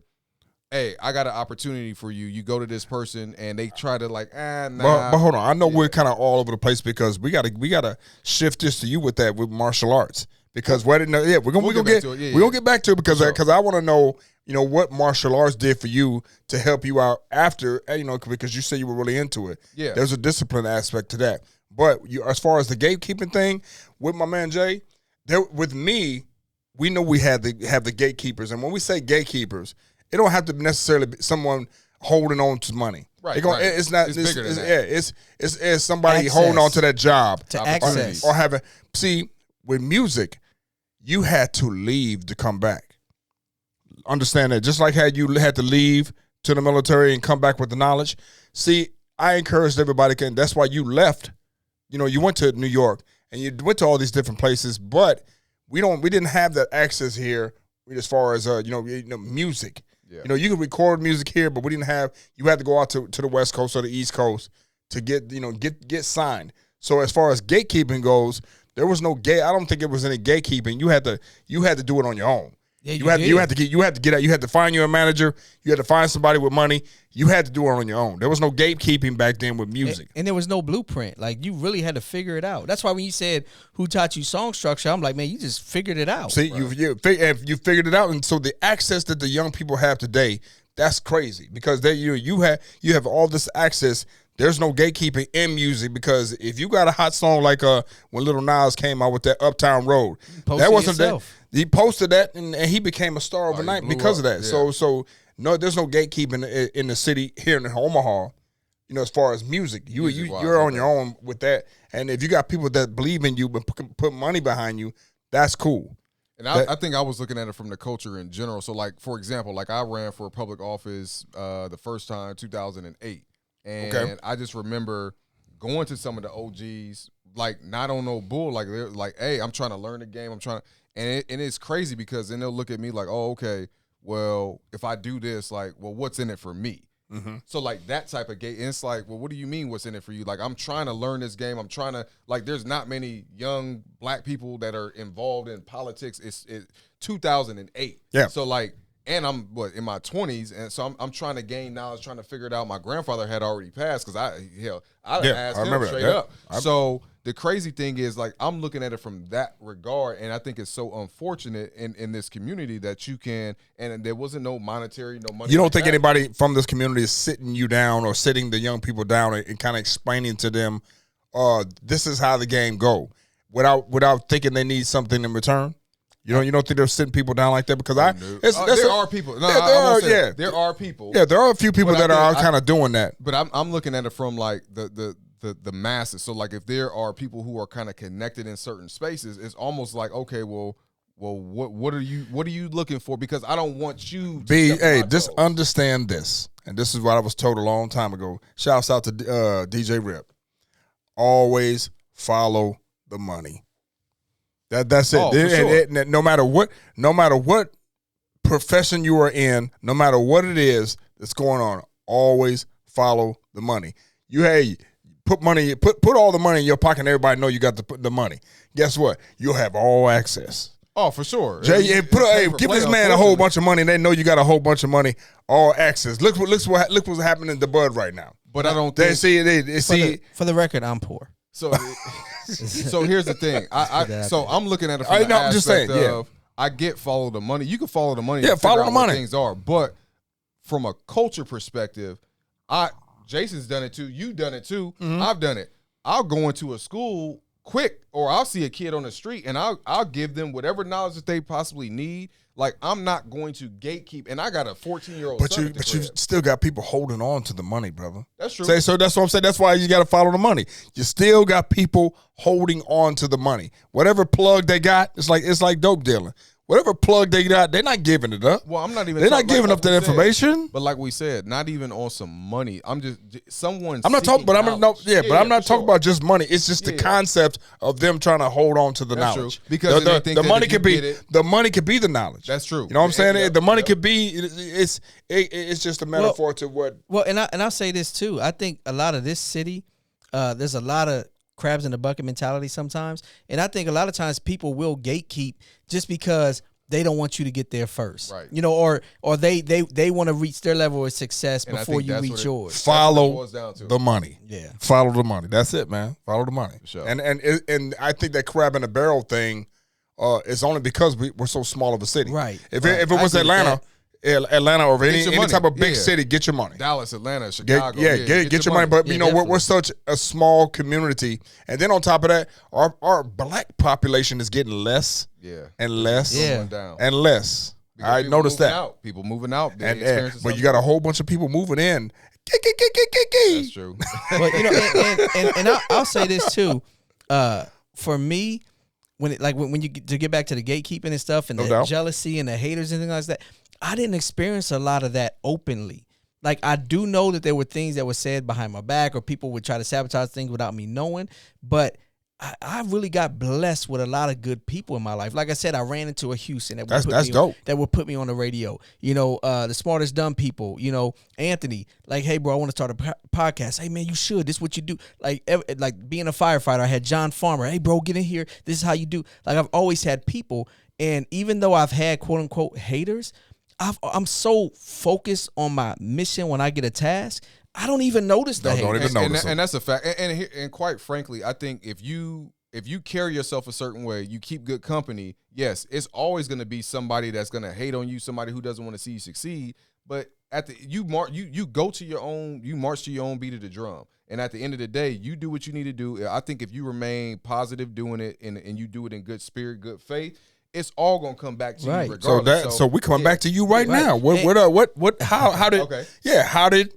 hey, I got an opportunity for you. You go to this person and they try to like, nah. But hold on, I know we're kind of all over the place because we gotta shift this to you with martial arts because we're gonna get back to it because I want to know what martial arts did for you to help you out after because you said you were really into it. Yeah, there's a discipline aspect to that. But as far as the gatekeeping thing with my man Jay, with me, we know we have the gatekeepers, and when we say gatekeepers, it don't have to necessarily be someone holding on to money. Right. It's not. It's bigger than that. It's somebody holding on to that job to access or having. See, with music, you had to leave to come back. Understand that? Just like how you had to leave to the military and come back with the knowledge. See, I encouraged everybody, and that's why you left. You went to New York and you went to all these different places, but we didn't have that access here as far as music. Yeah. You could record music here, but we didn't have. You had to go out to the West Coast or the East Coast to get signed. So as far as gatekeeping goes, there was no gate. I don't think it was any gatekeeping. You had to do it on your own. Yeah, you had to get out. You had to find you a manager. You had to find somebody with money. You had to do it on your own. There was no gatekeeping back then with music, and there was no blueprint. Like you really had to figure it out. That's why when you said who taught you song structure, I'm like, man, you just figured it out. See, you figured it out, and so the access that the young people have today, that's crazy because you have all this access. There's no gatekeeping in music because if you got a hot song like when Lil Nas came out with that Uptown Road, that wasn't yourself. That. He posted that and he became a star overnight because of that. Yeah. So no, there's no gatekeeping in the city here in Omaha. As far as music, you're on your own with that. And if you got people that believe in you but put money behind you, that's cool. And I think I was looking at it from the culture in general. So, like, for example, like I ran for a public office the first time, 2008. And I just remember going to some of the OGs, like, not on no bull. Like, they're like, hey, I'm trying to learn the game. And it's crazy because then they'll look at me like, oh, okay, well, if I do this, like, well, what's in it for me? Mm-hmm. So, like, that type of game, and it's like, well, what do you mean what's in it for you? Like, I'm trying to learn this game. I'm trying to, like, there's not many young black people that are involved in politics. It's 2008. Yeah. So, like, and I'm in my 20s, and so I'm trying to gain knowledge, trying to figure it out. My grandfather had already passed because I asked him straight up. So the crazy thing is, like, I'm looking at it from that regard, and I think it's so unfortunate in this community that you can, and there wasn't no monetary, no money. You don't think anybody from this community is sitting you down or sitting the young people down and kind of explaining to them, this is how the game go, without thinking they need something in return? You don't think they're sitting people down like that? Because there are people. No, there are people. Yeah, there are a few people that are kind of doing that. But I'm looking at it from like the masses. So like if there are people who are kind of connected in certain spaces, it's almost like, okay, well, what are you looking for? Because I don't want you to just understand this, and this is what I was told a long time ago. Shouts out to DJ Rip. Always follow the money. That's it. Sure. No matter what profession you are in, no matter what it is that's going on, always follow the money. Put all the money in your pocket and everybody know you got the money. Guess what? You'll have all access. Oh, for sure. Jay, give this man a whole bunch of money and they know you got a whole bunch of money, all access. Look what's happening to Bud right now. But I don't think for the record, I'm poor. So so here's the thing. I'm looking at it from the aspect of I get follow the money. You can follow the money. Yeah, follow the money. Things are, but from a culture perspective, Jason's done it too. You've done it too. Mm-hmm. I've done it. I'll go into a school quick, or I'll see a kid on the street and I'll give them whatever knowledge that they possibly need. Like, I'm not going to gatekeep, and I got a 14-year-old son. But you still got people holding on to the money, brother. That's true. So that's what I'm saying. That's why you got to follow the money. You still got people holding on to the money. Whatever plug they got, it's like dope dealing. Whatever plug they got, they're not giving it up. Well, I'm not even. They're not giving up that information. But like we said, not even on some money. I'm just someone. I'm not talking, but I'm not. Yeah, but I'm not talking sure. about just money. It's just the concept of them trying to hold on to the That's knowledge. True. Because the money could be the money could be the knowledge. That's true. You know what I'm saying? Yeah, the money could be. It's just a metaphor to what. Well, and I'll say this too. I think a lot of this city, there's a lot of crabs in the bucket mentality sometimes, and I think a lot of times people will gatekeep just because they don't want you to get there first, right? You know, or they want to reach their level of success before you reach yours. Follow the money. Yeah, follow the money. That's it, man. Follow the money. Sure. And I think that crab in the barrel thing is only because we're so small of a city, right? If it was Atlanta or any type of big city, get your money. Dallas, Atlanta, Chicago. Get your money. But you know, we're such a small community, and then on top of that, our black population is getting less, and less, and less. I noticed that people moving out, but you got a whole bunch of people moving in. That's true. But you know, and I'll say this too. For me, when you get back to the gatekeeping and stuff, and the jealousy and the haters and things like that. I didn't experience a lot of that openly. Like, I do know that there were things that were said behind my back, or people would try to sabotage things without me knowing. But I really got blessed with a lot of good people in my life. Like I said, I ran into a Houston that would put me on the radio. You know, the Smartest Dumb People. You know, Anthony. Like, hey, bro, I want to start a podcast. Hey, man, you should. This is what you do. Like being a firefighter, I had John Farmer. Hey, bro, get in here. This is how you do. Like, I've always had people. And even though I've had quote unquote haters, I'm so focused on my mission when I get a task, I don't even notice the hate. Don't even notice and that's a fact. And quite frankly, I think if you carry yourself a certain way, you keep good company. Yes, it's always going to be somebody that's going to hate on you, somebody who doesn't want to see you succeed. But you march to your own beat of the drum. And at the end of the day, you do what you need to do. I think if you remain positive doing it and you do it in good spirit, good faith, it's all gonna come back to you regardless. So we coming back to you right now. How did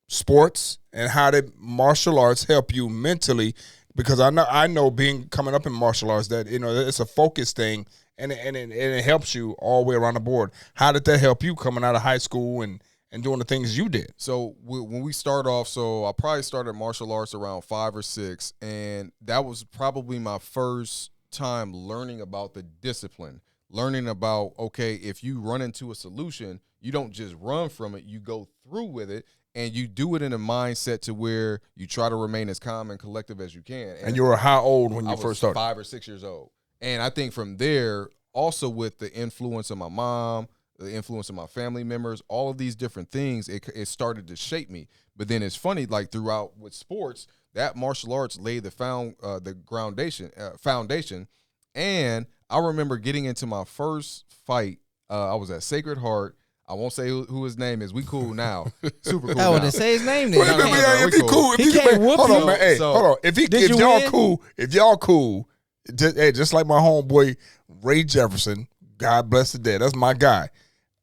sports and how did martial arts help you mentally? Because I know coming up in martial arts that it's a focus thing and it helps you all the way around the board. How did that help you coming out of high school and doing the things you did? So when we start off, I probably started martial arts around 5 or 6, and that was probably my first time learning about the discipline, learning about, okay, if you run into a solution, you don't just run from it, you go through with it, and you do it in a mindset to where you try to remain as calm and collective as you can. And you were how old when you first started? 5 or 6 years old. And I think from there, also with the influence of my mom, the influence of my family members, all of these different things, it started to shape me. But then it's funny, like throughout with sports, that martial arts laid the foundation. And I remember getting into my first fight. I was at Sacred Heart. I won't say who his name is. We cool now. Super cool. I wouldn't say his name then. If he cool, he can't whoop you. Hold on, man. Hey, hold on. If y'all cool, just like my homeboy Ray Jefferson, God bless the dead. That's my guy.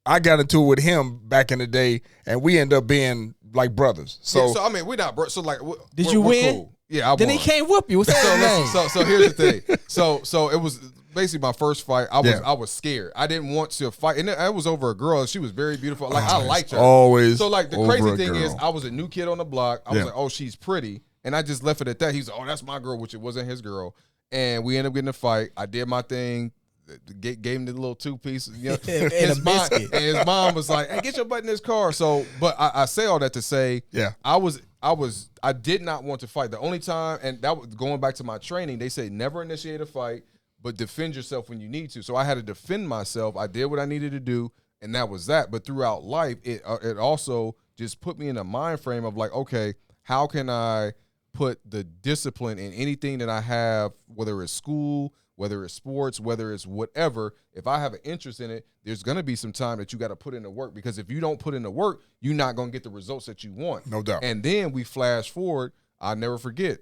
I got into it with him back in the day, and we end up being like brothers. So I mean, we're not brothers. So like, did you win? Cool. Yeah, I then won. He can't whoop you. What's that? So here's the thing. So it was basically my first fight. I was scared. I didn't want to fight, and it was over a girl. She was very beautiful. Like I liked her. Always. So like the crazy thing is, I was a new kid on the block. I was like, oh, she's pretty, and I just left it at that. He's like, oh, that's my girl, which it wasn't his girl, and we ended up getting a fight. I did my thing. Gave him the little 2-piece, and his mom was like, "Hey, get your butt in this car." So, but I say all that to say, I did not want to fight. The only time, and that was going back to my training, they say never initiate a fight, but defend yourself when you need to. So I had to defend myself. I did what I needed to do, and that was that. But throughout life, it also just put me in a mind frame of like, okay, how can I put the discipline in anything that I have, whether it's school, whether it's sports, whether it's whatever. If I have an interest in it, there's going to be some time that you got to put in the work, because if you don't put in the work, you're not going to get the results that you want. No doubt. And then we flash forward. I never forget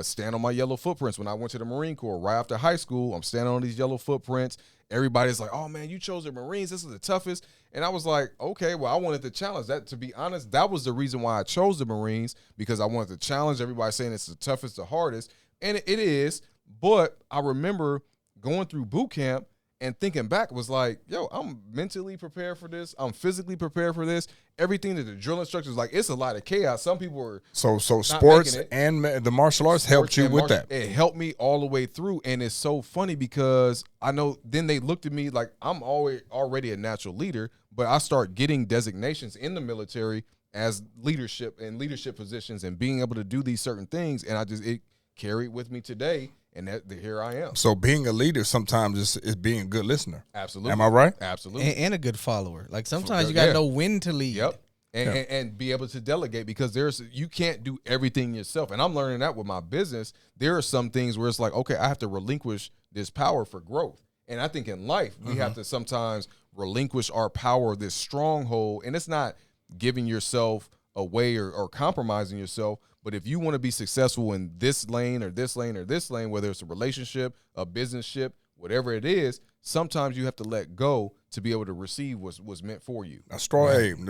stand on my yellow footprints when I went to the Marine Corps. Right after high school, I'm standing on these yellow footprints. Everybody's like, oh, man, you chose the Marines. This is the toughest. And I was like, okay, well, I wanted to challenge that. To be honest, that was the reason why I chose the Marines, because I wanted to challenge everybody saying it's the toughest, the hardest. And it is. But I remember going through boot camp and thinking back was like, yo, I'm mentally prepared for this. I'm physically prepared for this. Everything that the drill instructors like, it's a lot of chaos. Some people are so sports and the martial arts helped you with that. It helped me all the way through, and it's so funny because I know then they looked at me like I'm already a natural leader, but I start getting designations in the military as leadership and leadership positions and being able to do these certain things, and it carried with me today. And here I am. So being a leader sometimes is being a good listener. Absolutely. Am I right? Absolutely. And a good follower. Like sometimes you got to know when to lead. Yep. And be able to delegate, because you can't do everything yourself. And I'm learning that with my business. There are some things where it's like, okay, I have to relinquish this power for growth. And I think in life, we have to sometimes relinquish our power, this stronghold. And it's not giving yourself away or compromising yourself. But if you want to be successful in this lane or this lane or this lane, whether it's a relationship, a business ship, whatever it is, sometimes you have to let go to be able to receive what's meant for you. Now,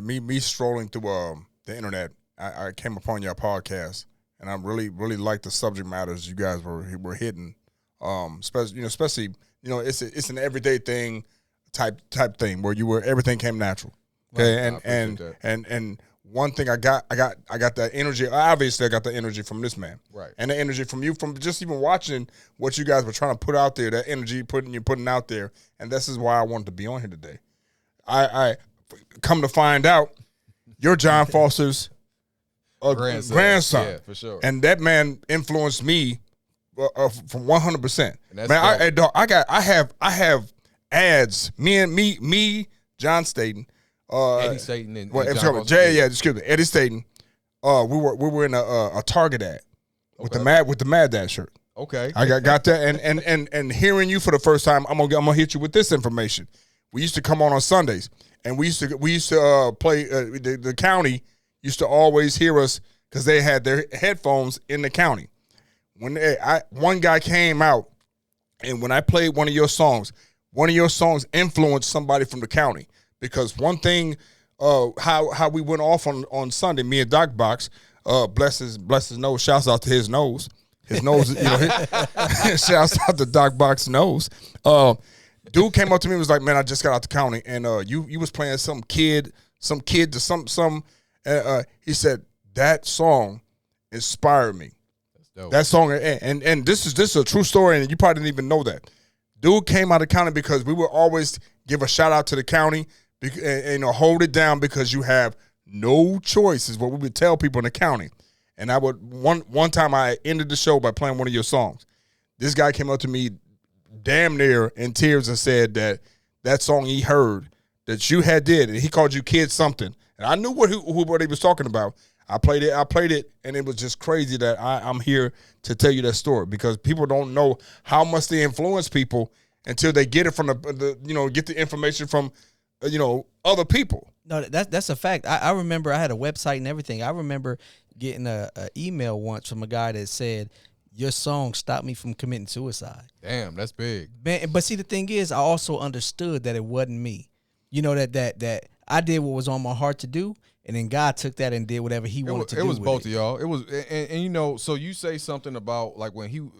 me strolling through the internet, I came upon your podcast, and I really like the subject matters you guys were hitting. Especially it's an everyday thing type thing where everything came natural. Okay, right. and one thing I got that energy. Obviously, I got the energy from this man, right? And the energy from you, from just even watching what you guys were trying to put out there. That energy you're putting out there, and this is why I wanted to be on here today. I come to find out, you're John Foster's grandson, yeah, for sure. And that man influenced me from 100%. Man, I have ads. Me, John Staten. Eddie Staten and Eddie Staten. We were in a Target ad with the Mad Dad shirt. Okay, I got that, and hearing you for the first time, I'm gonna hit you with this information. We used to come on Sundays, and we used to play. The county used to always hear us because they had their headphones in the county. One guy came out, and when I played one of your songs influenced somebody from the county. Because one thing, how we went off on Sunday, me and Doc Box, bless his nose. Shouts out to his nose. His nose, shouts out to Doc Box nose. Dude came up to me and was like, "Man, I just got out the county, and you was playing some kid to some." He said that song inspired me. That's dope. That song, and this is a true story, and you probably didn't even know that. Dude came out of the county because we would always give a shout out to the county. And hold it down because you have no choice is what we would tell people in the county. And I would one time I ended the show by playing one of your songs. This guy came up to me damn near in tears and said that song he heard that you had did, and he called you kid something. And I knew what he was talking about. I played it, and it was just crazy that I'm here to tell you that story, because people don't know how much they influence people until they get it from get the information from other people. No, that's a fact. I remember I had a website and everything. I remember getting a email once from a guy that said, your song stopped me from committing suicide. Damn, that's big. Man, but see, the thing is, I also understood that it wasn't me. That I did what was on my heart to do, and then God took that and did whatever he wanted to do. It was with both of y'all. It was, and so you say something about like when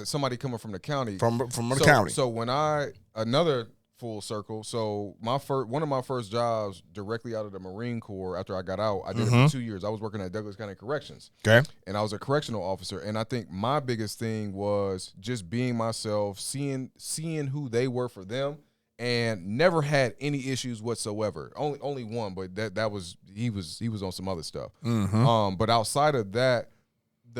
somebody coming from the county. From the county. So when another full circle. So one of my first jobs directly out of the Marine Corps after I got out, I did it for 2 years. I was working at Douglas County Corrections. Okay. And I was a correctional officer. And I think my biggest thing was just being myself, seeing who they were for them, and never had any issues whatsoever. Only one, but that was he was on some other stuff. But outside of that,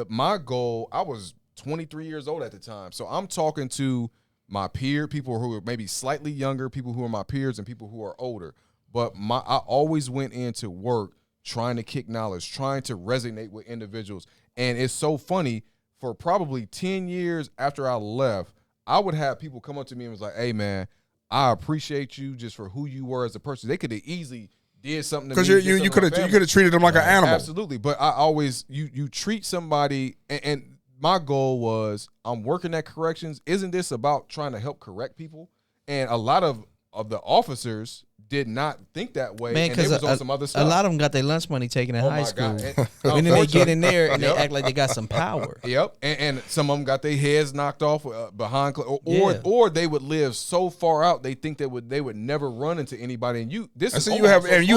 my goal, I was 23 years old at the time. So I'm talking to my people who are maybe slightly younger, people who are my peers, and people who are older. But I always went into work trying to kick knowledge, trying to resonate with individuals. And it's so funny, for probably 10 years after I left, I would have people come up to me and was like, hey, man, I appreciate you just for who you were as a person. They could have easily did something to because me. you could have treated them like an animal. Absolutely, but I always you treat somebody, and my goal was I'm working at corrections. Isn't this about trying to help correct people? And a lot of the officers did not think that way, Man, and they was on some other stuff. A lot of them got their lunch money taken in high school. God. And then they get in there and they act like they got some power. Yep, and some of them got their heads knocked off behind, or they would live so far out they think they would never run into anybody. And you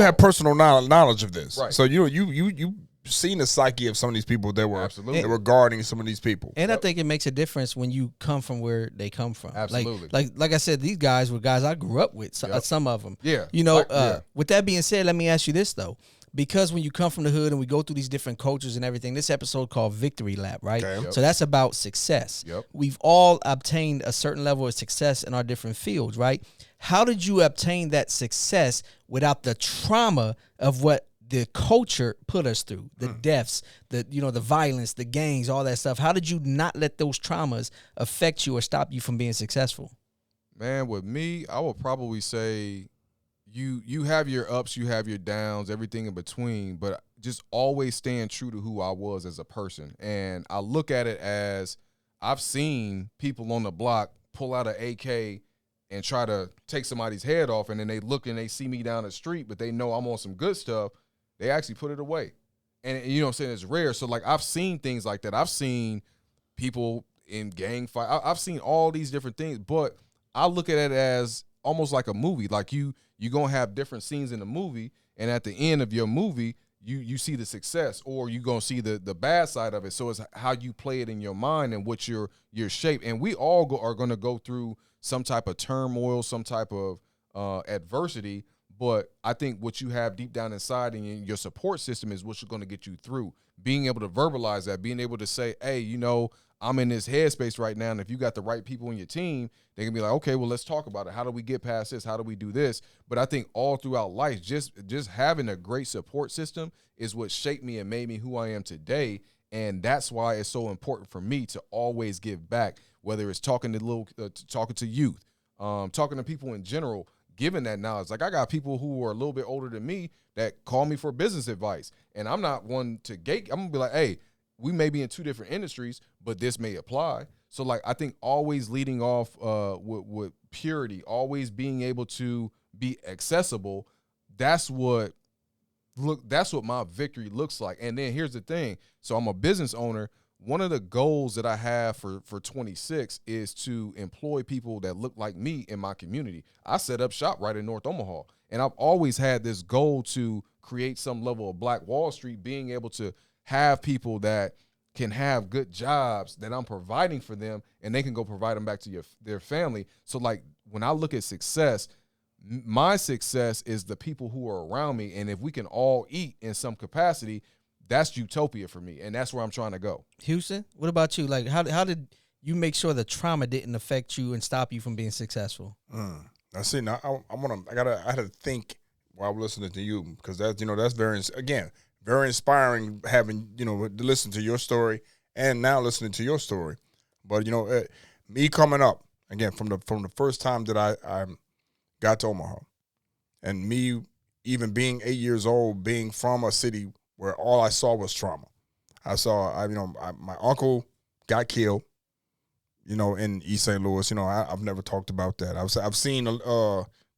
have personal knowledge of this, right? So you seen the psyche of some of these people that were guarding some of these people, and I think it makes a difference when you come from where they come from. Absolutely, like I said, these guys were guys I grew up with. Some of them, yeah. You know, with that being said, let me ask you this though. Because when you come from the hood and we go through these different cultures and everything, this episode called Victory Lap, right? Okay. So that's about success. Yep. We've all obtained a certain level of success in our different fields, right? How did you obtain that success without the trauma of what the culture put us through, the deaths, the violence, the gangs, all that stuff? How did you not let those traumas affect you or stop you from being successful? Man, with me, I would probably say you have your ups, you have your downs, everything in between, but just always staying true to who I was as a person. And I look at it as I've seen people on the block pull out an AK and try to take somebody's head off, and then they look and they see me down the street, but they know I'm on some good stuff. They actually put it away. And you know what I'm saying? It's rare. So, like, I've seen things like that. I've seen people in gang fight. I've seen all these different things, but I look at it as almost like a movie. Like you're going to have different scenes in the movie, and at the end of your movie, you see the success, or you're going to see the bad side of it. So it's how you play it in your mind and what your shape. And we all are going to go through some type of turmoil, some type of adversity. But I think what you have deep down inside and your support system is what's going to get you through. Being able to verbalize that, being able to say, hey, I'm in this headspace right now, and if you got the right people in your team, they can be like, okay, well, let's talk about it. How do we get past this? How do we do this? But I think all throughout life, just having a great support system is what shaped me and made me who I am today, and that's why it's so important for me to always give back, whether it's talking to youth, talking to people in general, giving that knowledge. Like, I got people who are a little bit older than me that call me for business advice, and I'm not one to I'm gonna be like, hey, we may be in two different industries, but this may apply. So, like, I think always leading off with purity, always being able to be accessible, that's what my victory looks like. And then here's the thing. So I'm a business owner. One of the goals that I have for 26 is to employ people that look like me in my community. I set up shop right in North Omaha, and I've always had this goal to create some level of Black Wall Street, being able to have people that can have good jobs that I'm providing for them, and they can go provide them back to their family. So, like, when I look at success, my success is the people who are around me, and if we can all eat in some capacity, that's utopia for me, and that's where I'm trying to go. Houston, what about you? Like, how did you make sure the trauma didn't affect you and stop you from being successful? I see. Now I had to think while I'm listening to you, because that's very inspiring, having to listen to your story and now listening to your story. But me coming up again from the first time that I got to Omaha, and me even being 8 years old, being from a city where all I saw was trauma. My uncle got killed, in East St. Louis. I've never talked about that. I've seen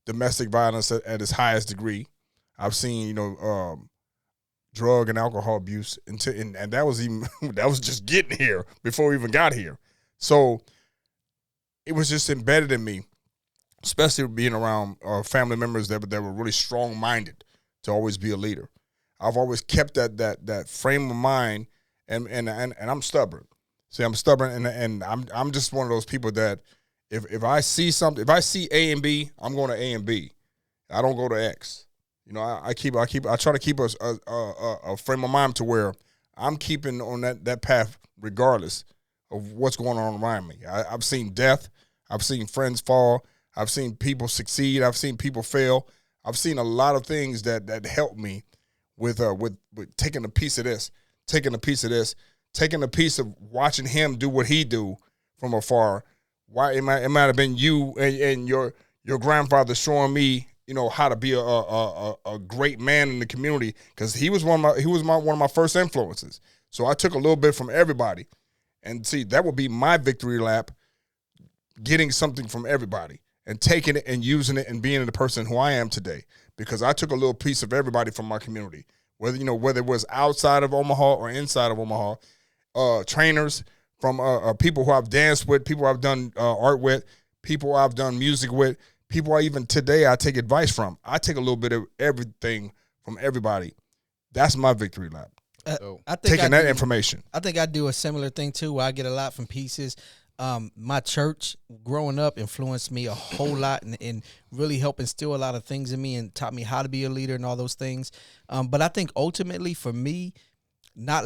domestic violence at its highest degree. I've seen drug and alcohol abuse, and that was just getting here before we even got here. So it was just embedded in me, especially being around family members that were really strong-minded to always be a leader. I've always kept that frame of mind, and I'm stubborn. See, I'm stubborn, and I'm just one of those people that if I see something, if I see A and B, I'm going to A and B. I don't go to X. I try to keep a frame of mind to where I'm keeping on that path regardless of what's going on around me. I've seen death. I've seen friends fall. I've seen people succeed. I've seen people fail. I've seen a lot of things that help me with taking a piece of this, taking a piece of watching him do what he do from afar. Why it might have been you and your grandfather showing me, how to be a great man in the community, because he was one of my first influences. So I took a little bit from everybody, and see, that would be my victory lap, getting something from everybody and taking it and using it and being the person who I am today, because I took a little piece of everybody from my community, whether it was outside of Omaha or inside of Omaha, trainers from people who I've danced with, people I've done art with, people I've done music with, people even today I take advice from. I take a little bit of everything from everybody. That's my victory lap. I think taking that information. I think I do a similar thing too, where I get a lot from pieces. My church growing up influenced me a whole lot and really helped instill a lot of things in me and taught me how to be a leader and all those things. But I think ultimately for me, not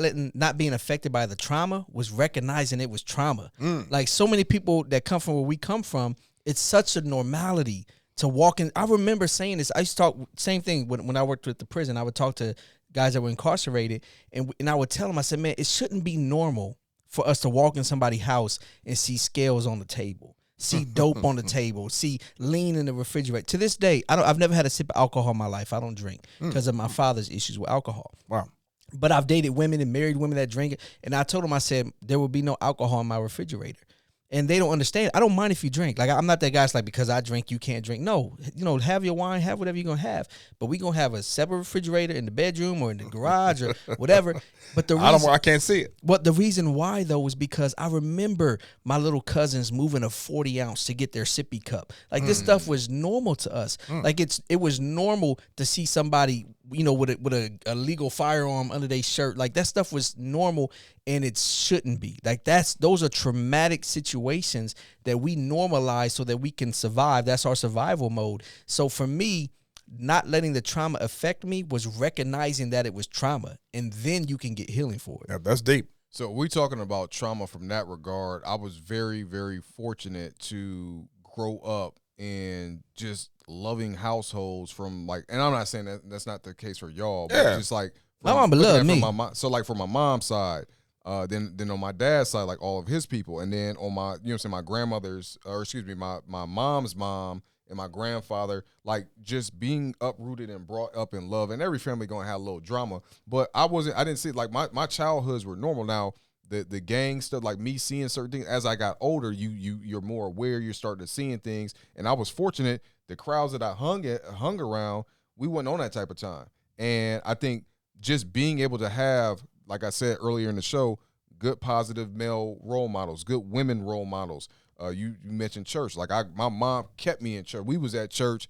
being affected by the trauma was recognizing it was trauma. Like so many people that come from where we come from, it's such a normality to walk in. I remember saying this. I used to talk same thing when I worked with the prison. I would talk to guys that were incarcerated, and I would tell them, I said, man, it shouldn't be normal for us to walk in somebody's house and see scales on the table, see dope on the table, see lean in the refrigerator. To this day, I've never had a sip of alcohol in my life. I don't drink because of my father's issues with alcohol. Wow. But I've dated women and married women that drink it, and I told them, I said, there will be no alcohol in my refrigerator. And they don't understand. I don't mind if you drink. Like, I'm not that guy that's like, because I drink, you can't drink. No, have your wine, have whatever you're going to have. But we're going to have a separate refrigerator in the bedroom or in the garage or whatever. But the reason, I can't see it. But the reason why, though, is because I remember my little cousins moving a 40 ounce to get their sippy cup. Like, this stuff was normal to us. Like, it was normal to see somebody, with a legal firearm under their shirt. Like, that stuff was normal, and it shouldn't be. Like, those are traumatic situations that we normalize so that we can survive. That's our survival mode. So for me, not letting the trauma affect me was recognizing that it was trauma, and then you can get healing for it. Yeah, that's deep. So we're talking about trauma from that regard. I was very, very fortunate to grow up in just loving households from and I'm not saying that that's not the case for y'all, but just like my mom loved me. So like from my mom's side, then on my dad's side, like all of his people, and then on my my grandmother's, or excuse me, my mom's mom and my grandfather, like just being uprooted and brought up in love. And every family gonna have a little drama, but I didn't see like my childhoods were normal. Now the gang stuff, like me seeing certain things as I got older, you're more aware, you're starting to seeing things. And I was fortunate, the crowds that I hung around, we wasn't on that type of time. And I think just being able to have, like I said earlier in the show, good positive male role models, good women role models. You mentioned church. Like my mom kept me in church. We was at church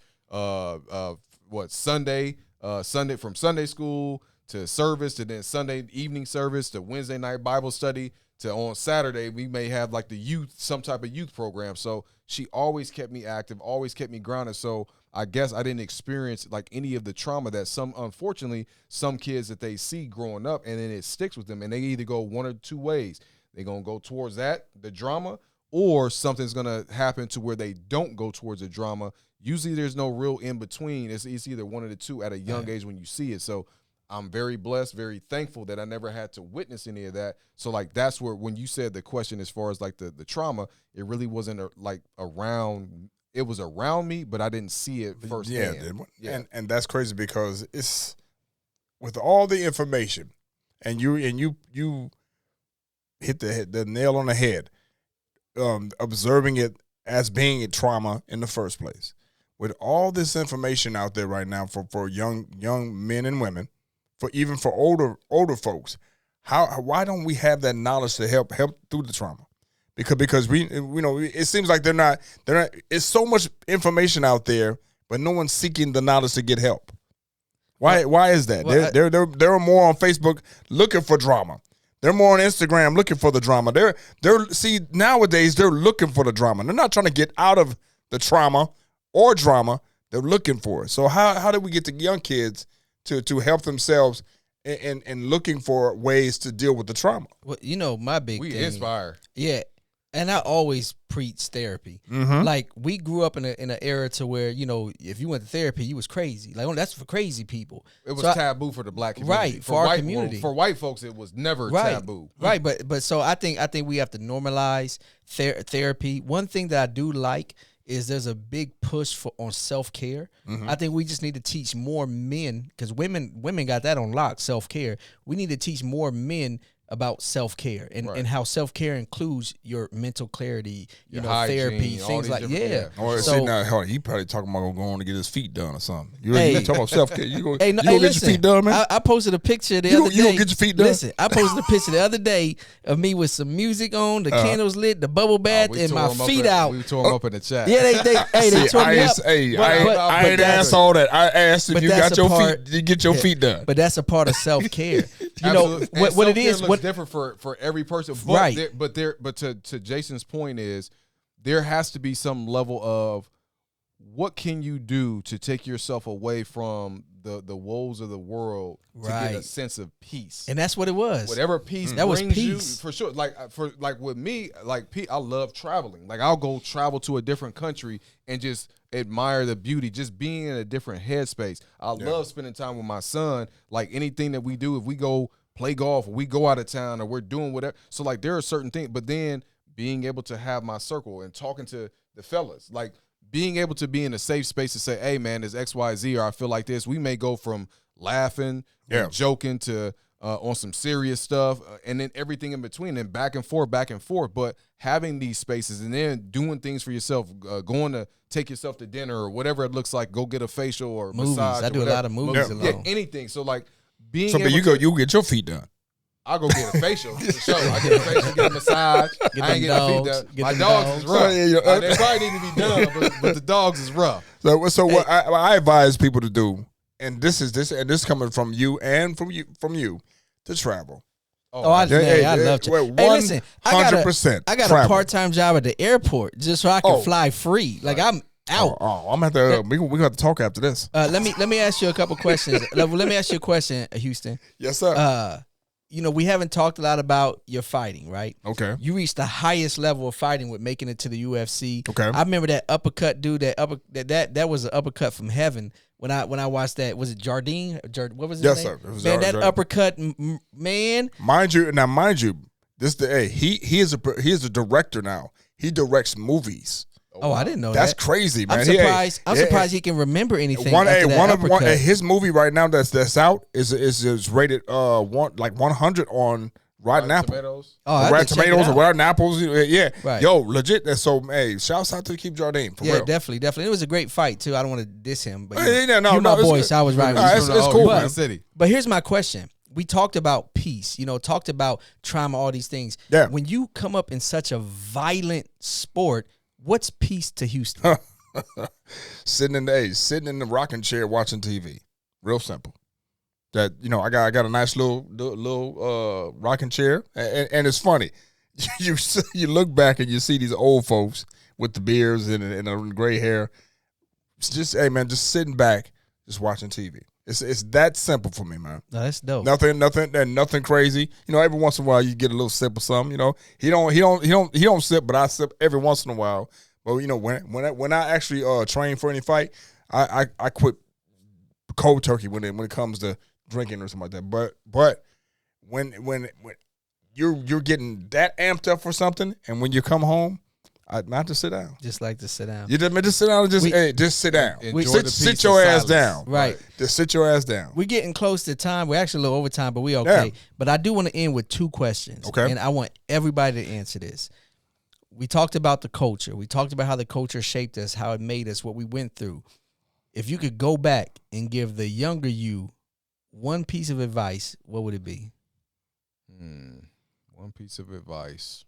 Sunday from Sunday school to service, to then Sunday evening service, to Wednesday night Bible study, to on Saturday we may have like some type of youth program. So she always kept me active, always kept me grounded. So I guess I didn't experience like any of the trauma that unfortunately some kids that they see growing up, and then it sticks with them, and they either go one or two ways. They're going to go towards the drama, or something's going to happen to where they don't go towards the drama. Usually there's no real in between. It's either one of the two at a young age when you see it. So I'm very blessed, very thankful that I never had to witness any of that. So like that's where, when you said the question as far as like the trauma, it really wasn't around. It was around me, but I didn't see it firsthand. Yeah. And that's crazy, because it's with all the information, and you hit the nail on the head, observing it as being a trauma in the first place. With all this information out there right now for young men and women, for older folks, why don't we have that knowledge to help through the trauma? Because we it seems like they're not. It's so much information out there, but no one's seeking the knowledge to get help. Why is that? Well, they're more on Facebook looking for drama. They're more on Instagram looking for the drama. Nowadays they're looking for the drama. They're not trying to get out of the trauma or drama. They're looking for it. So how do we get the young kids to help themselves and looking for ways to deal with the trauma? Well, my big thing. We inspire. Yeah. And I always preach therapy. Mm-hmm. Like, we grew up in an era to where, if you went to therapy, you was crazy. Like, that's for crazy people. It was taboo for the black community. Right, for our community. For white folks, it was never taboo. Right, but so I think we have to normalize therapy. One thing that I do like is there's a big push on self-care. I think we just need to teach more men, because women got that on lock, self-care. We need to teach more men about self-care and how self-care includes your mental clarity, your hygiene, therapy, things like Or so, now, hold on, he probably talking about going to get his feet done or something. You Hey. talking about self-care. You go Hey, get your feet done, man? I posted a picture the other day. You gonna get your feet done? Listen, I posted a picture the other day of me with some music on, the candles lit, the bubble bath, and my feet out. We tore them up in the chat. Yeah, they tore me up. I ain't asked all that. I asked if you got your feet. You get your feet done. But that's a part of self-care. You know what it is. What's different for every person, but right? But to Jason's point is, there has to be some level of what can you do to take yourself away from the woes of the world to get a sense of peace. And that's what it was. Whatever peace that was brings peace. you, for sure. Like with me, I love traveling. Like I'll go travel to a different country and just admire the beauty, just being in a different headspace. I love spending time with my son. Like anything that we do, if we go play golf or we go out of town or we're doing whatever. So like there are certain things, but then being able to have my circle and talking to the fellas, like being able to be in a safe space to say, hey man, there's XYZ, or I feel like this. We may go from laughing and joking to on some serious stuff, and then everything in between, and back and forth. But having these spaces and then doing things for yourself, going to take yourself to dinner or whatever it looks like, go get a facial or movies. massage. I do a lot of movies alone. Yeah, anything. So like being so, but you get your feet done. I'll go get a facial for sure. I get a facial, get a massage. I ain't getting feet done. My dogs is rough. They probably need to be done, but the dogs is rough. So what I advise people to do, and this is coming from you and from you to travel. I love to. Hey, listen, I got a part-time job at the airport just so I can fly free. Like I'm out. I'm gonna have to. We gonna have to talk after this. Let me ask you a couple questions. Let me ask you a question, Houston. Yes, sir. You know, we haven't talked a lot about your fighting, right? Okay. You reached the highest level of fighting with making it to the UFC. Okay. I remember that uppercut dude. That was an uppercut from heaven. When I watched that, was it Jardine? What was his name? Yes, sir. It was man, that Jardine. uppercut, man. Mind you, he is a director now. He directs movies. Oh, I didn't know that's that. crazy, man. I'm surprised he can remember anything. One his movie right now that's out is rated 100 on Rotten Apple. Tomatoes. Rotten Tomatoes or Rotten Apples. Yeah. Right. Yo, legit. So hey, shouts out to Keep Jardine. For real. definitely. It was a great fight too. I don't want to diss him, but you're my boy, so I was right. It's cool, man. But here's my question. We talked about peace, talked about trauma, all these things. Yeah. When you come up in such a violent sport, what's peace to Houston? Sitting in the rocking chair watching TV. Real simple. That I got a nice little rocking chair, and it's funny. You look back and you see these old folks with the beards and the gray hair. It's just just sitting back, just watching TV. It's that simple for me, man. No, that's dope. Nothing crazy. Every once in a while you get a little sip of something. He don't sip, but I sip every once in a while. But when I actually train for any fight, I quit cold turkey when it comes to drinking or something like that. But when you're getting that amped up for something, and when you come home, I have to sit down. Just like to sit down. You just sit down and just sit down. Sit your ass down. Right. Just sit your ass down. We're getting close to time. We're actually a little over time, but we okay. Yeah. But I do want to end with two questions. Okay. And I want everybody to answer this. We talked about the culture. We talked about how the culture shaped us, how it made us, what we went through. If you could go back and give the younger you one piece of advice, what would it be? One piece of advice.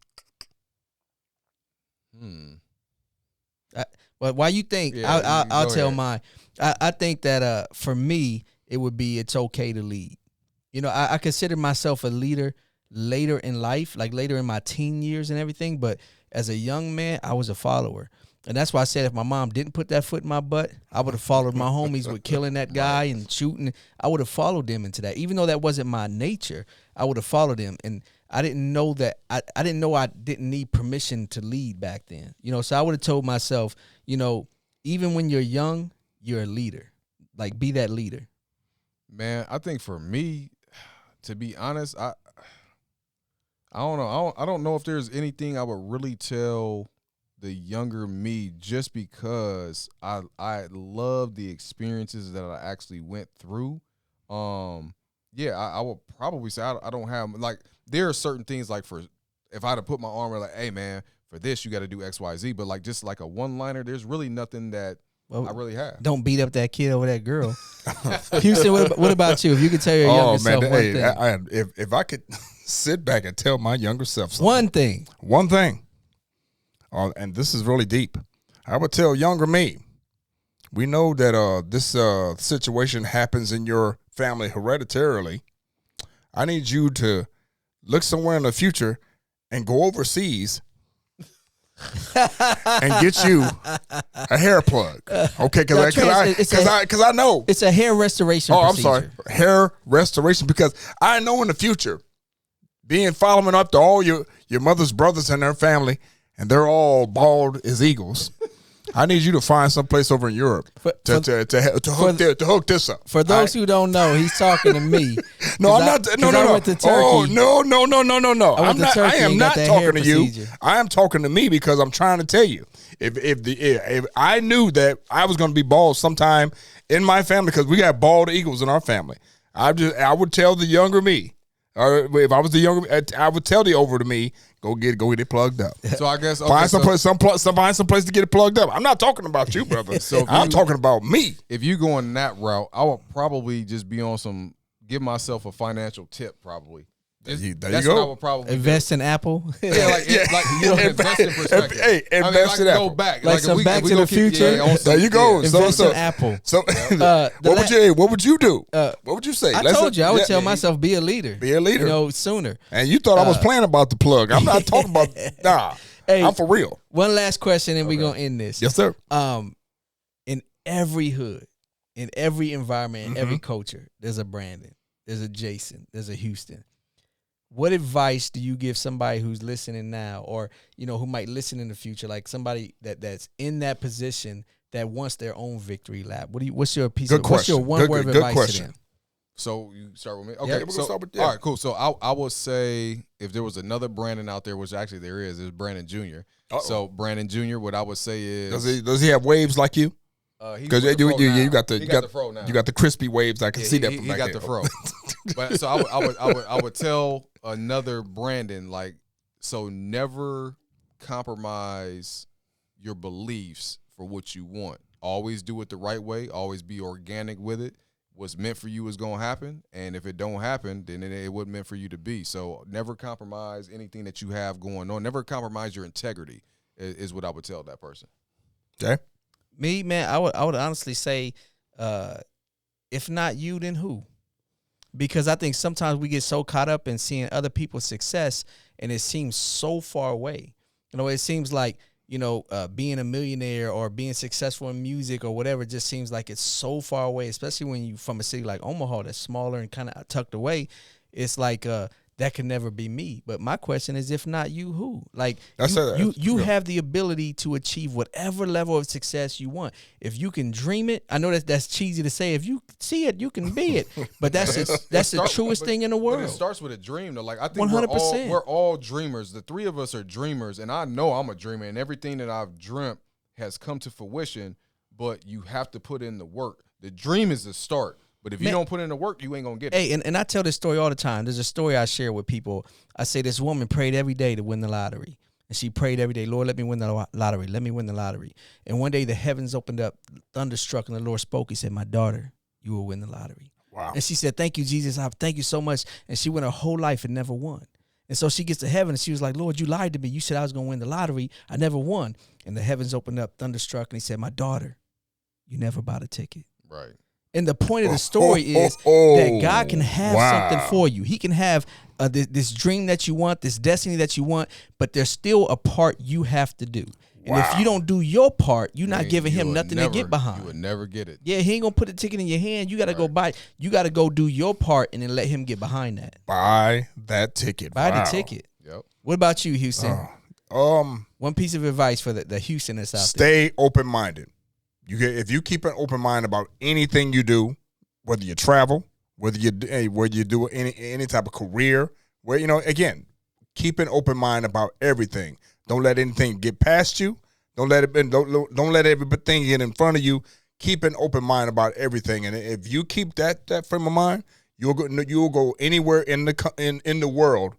Well, while you think, I'll tell mine. I think that for me, it would be it's okay to lead. I consider myself a leader later in life, like later in my teen years and everything. But as a young man, I was a follower. And that's why I said if my mom didn't put that foot in my butt, I would have followed my homies with killing that guy and shooting. I would have followed them into that. Even though that wasn't my nature, I would have followed them. And I didn't know that I didn't know I didn't need permission to lead back then. So I would have told myself, even when you're young, you're a leader. Like, be that leader. Man, I think for me, to be honest, I don't know. I don't know if there's anything I would really tell the younger me just because I love the experiences that I actually went through. Yeah, I would probably say I don't have, like, there are certain things, like, for if I had to put my arm around, like, hey man, for this you got to do X, Y, Z, but like just like a one-liner, there's really nothing that I really have. Don't beat up that kid over that girl. Houston, what about you? If you could tell your younger self one thing. If I could sit back and tell my younger self something. One thing. And this is really deep. I would tell younger me, we know that this situation happens in your family hereditarily. I need you to look somewhere in the future and go overseas and get you a hair plug, okay? Because I know it's a hair restoration. Oh, procedure. I'm sorry, hair restoration. Because I know in the future, following up to all your mother's brothers and their family, and they're all bald as eagles. I need you to find some place over in Europe to hook this up. For those who don't know, he's talking to me. No, I'm not. No. I went to Turkey. Oh, no. I am not talking to you. Procedure. I am talking to me because I'm trying to tell you. If I knew that I was going to be bald sometime in my family, because we got bald eagles in our family, I would tell the younger me. Or if I was the younger, I would tell the over to me, go get it plugged up. So I guess find some place to get it plugged up. I'm not talking about you, brother. I'm talking about me. If you going that route, I would probably just be on some, give myself a financial tip, probably. There you That's go. what I would probably invest in Apple. Like you know, invest in perspective. Hey, invest in Apple. Go back, like some Back to the Future. There you go. Invest in Apple. So, what would you do? What would you say? I told you I would tell myself, be a leader. Be a leader. You know, sooner. And you thought I was playing about the plug. I'm not talking about. Nah, hey, I'm for real. One last question, and we're gonna end this. Yes, sir. In every hood, in every environment, in every culture, there's a Brandon, there's a Jason, there's a Houston. What advice do you give somebody who's listening now, or who might listen in the future, like somebody that's in that position that wants their own victory lap? What's your what's your one word of advice to them? So you start with me, okay? Yeah, we're gonna start with, all right, cool. So I would say, if there was another Brandon out there, which actually there is Brandon Jr. So Brandon Jr., what I would say is, does he have waves like you? Because you got the fro now. You got the crispy waves. I can see that from back he got the fro. But so I would tell another Brandon, like, so never compromise your beliefs for what you want. Always do it the right way. Always be organic with it. What's meant for you is gonna happen, and if it don't happen, then it wasn't meant for you to be. So never compromise anything that you have going on. Never compromise your integrity is what I would tell that person. Okay. Me, man, I would honestly say, if not you, then who? Because I think sometimes we get so caught up in seeing other people's success, and it seems so far away. It seems like, being a millionaire or being successful in music or whatever just seems like it's so far away, especially when you from a city like Omaha that's smaller and kind of tucked away. It's like that can never be me. But my question is, if not you, who? Like, you have the ability to achieve whatever level of success you want. If you can dream it, I know that's cheesy to say. If you see it, you can be it. But that's the truest thing in the world. But it starts with a dream, though. Like, I think 100%. We're all dreamers. The three of us are dreamers, and I know I'm a dreamer, and everything that I've dreamt has come to fruition. But you have to put in the work. The dream is the start. But if you don't put in the work, you ain't going to get it. Hey, and I tell this story all the time. There's a story I share with people. I say this woman prayed every day to win the lottery. And she prayed every day, Lord, let me win the lottery. Let me win the lottery. And one day the heavens opened up, thunderstruck, and the Lord spoke. He said, my daughter, you will win the lottery. Wow. And she said, thank you, Jesus. Thank you so much. And she went her whole life and never won. And so she gets to heaven, and she was like, Lord, you lied to me. You said I was going to win the lottery. I never won. And the heavens opened up, thunderstruck, and he said, my daughter, you never bought a ticket. Right. And the point of the story is that God can have something for you. He can have this dream that you want, this destiny that you want, but there's still a part you have to do. And if you don't do your part, you're not giving him nothing to get behind. You would never get it. Yeah, he ain't going to put the ticket in your hand. You got to go buy. You got to go do your part and then let him get behind that. Buy that ticket. Buy the ticket. Yep. What about you, Houston? One piece of advice for the Houston that's out there. Stay open-minded. If you keep an open mind about anything you do, whether you travel, whether you do any type of career, again, keep an open mind about everything. Don't let anything get past you. Don't let it. Don't let everything get in front of you. Keep an open mind about everything, and if you keep that frame of mind, you'll go anywhere in the world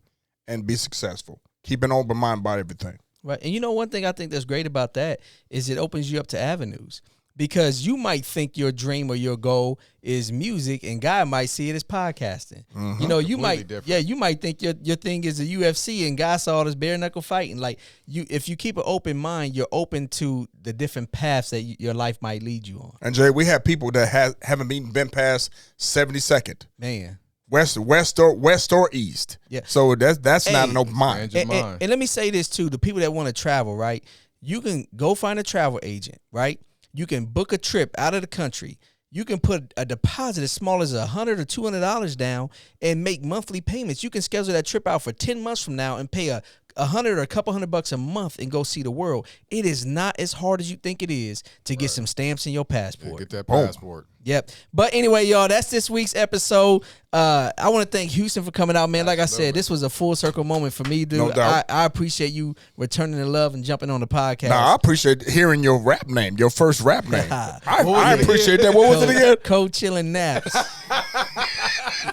and be successful. Keep an open mind about everything. Right. And one thing I think that's great about that is it opens you up to avenues. Because you might think your dream or your goal is music, and God might see it as podcasting. Mm-hmm. You Completely might, different. you might think your thing is the UFC, and God saw this bare knuckle fighting. Like if you keep an open mind, you're open to the different paths that your life might lead you on. And Jay, we have people that haven't even been past 72nd. Man. West or east. Yeah. So that's not an open mind. And let me say this too: the people that want to travel, right? You can go find a travel agent, right? You can book a trip out of the country. You can put a deposit as small as $100 or $200 down and make monthly payments. You can schedule that trip out for 10 months from now and pay $100 or a couple $100 a month and go see the world. It is not as hard as you think it is to get some stamps in your passport. Get that passport. Yep. But anyway, y'all, that's this week's episode. I want to thank Houston for coming out, man. Like I said, this was a full circle moment for me, dude. No doubt. I appreciate you returning the love and jumping on the podcast. Nah, I appreciate hearing your rap name, your first rap name. I appreciate that. What was it again? Cold Chillin' Naps.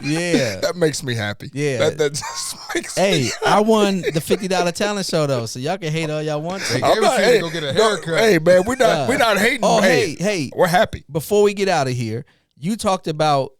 Yeah. That makes me happy. Yeah. That just makes Hey, me I won the $50 talent show though, so y'all can hate all y'all want to. They gave it to you to go get a haircut. Hey, man, we're not hating. Oh, hey, we're happy. Before we get out of here, you talked about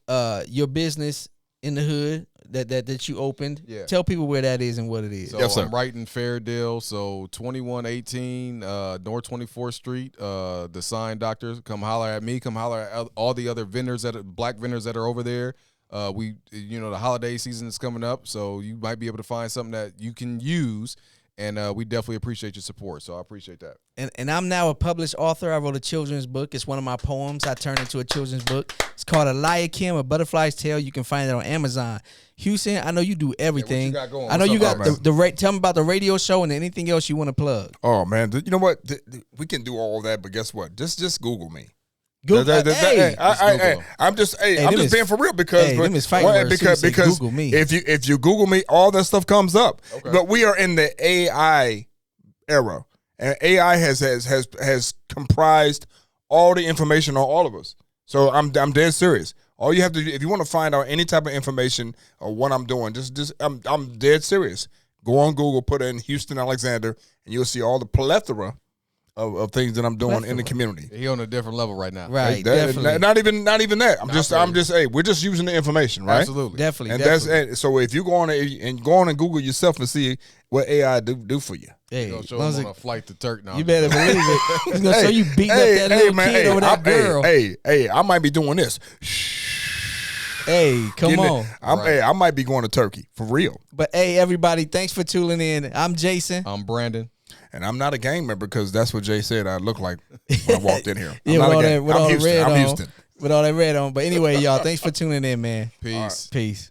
your business in the hood that you opened. Yeah. Tell people where that is and what it is. So Yes, sir. I'm right in Fairdale. So 2118 North 24th Street. The Sign Doctor. Come holler at me. Come holler at all the other black vendors that are over there. The holiday season is coming up, so you might be able to find something that you can use. And we definitely appreciate your support. So I appreciate that. And I'm now a published author. I wrote a children's book. It's one of my poems I turned into a children's book. It's called A Butterfly's Tale. You can find it on Amazon. Houston, I know you do everything. got going? I know What's you up, got tell me about the radio show and anything else you want to plug. Oh man, you know what? We can do all that, but guess what? Just Google me. Google, I'm just being for real because Google me. If you Google me, all that stuff comes up. Okay. But we are in the AI era, and AI has comprised all the information on all of us. So I'm dead serious. All you have to do, if you want to find out any type of information or what I'm doing, I'm dead serious. Go on Google, put in Houston Alexander, and you'll see all the plethora of things that I'm doing in the community. He on a different level right now. Right, definitely. Not even that. We're just using the information, right? Absolutely. Definitely. So if you go on and Google yourself and see what AI do for you. Hey, Gonna show him on a flight to Turk now. you better believe it. He's gonna show you beating up that little kid over that girl. Hey, I might be doing this. Hey, come on. I might be going to Turkey for real. But hey, everybody, thanks for tuning in. I'm Jason. I'm Brandon. And I'm not a gang member because that's what Jay said I looked like when I walked in here. Yeah, with all that red I'm on. Houston. With all that red on. But anyway, y'all, thanks for tuning in, man. Peace. Peace.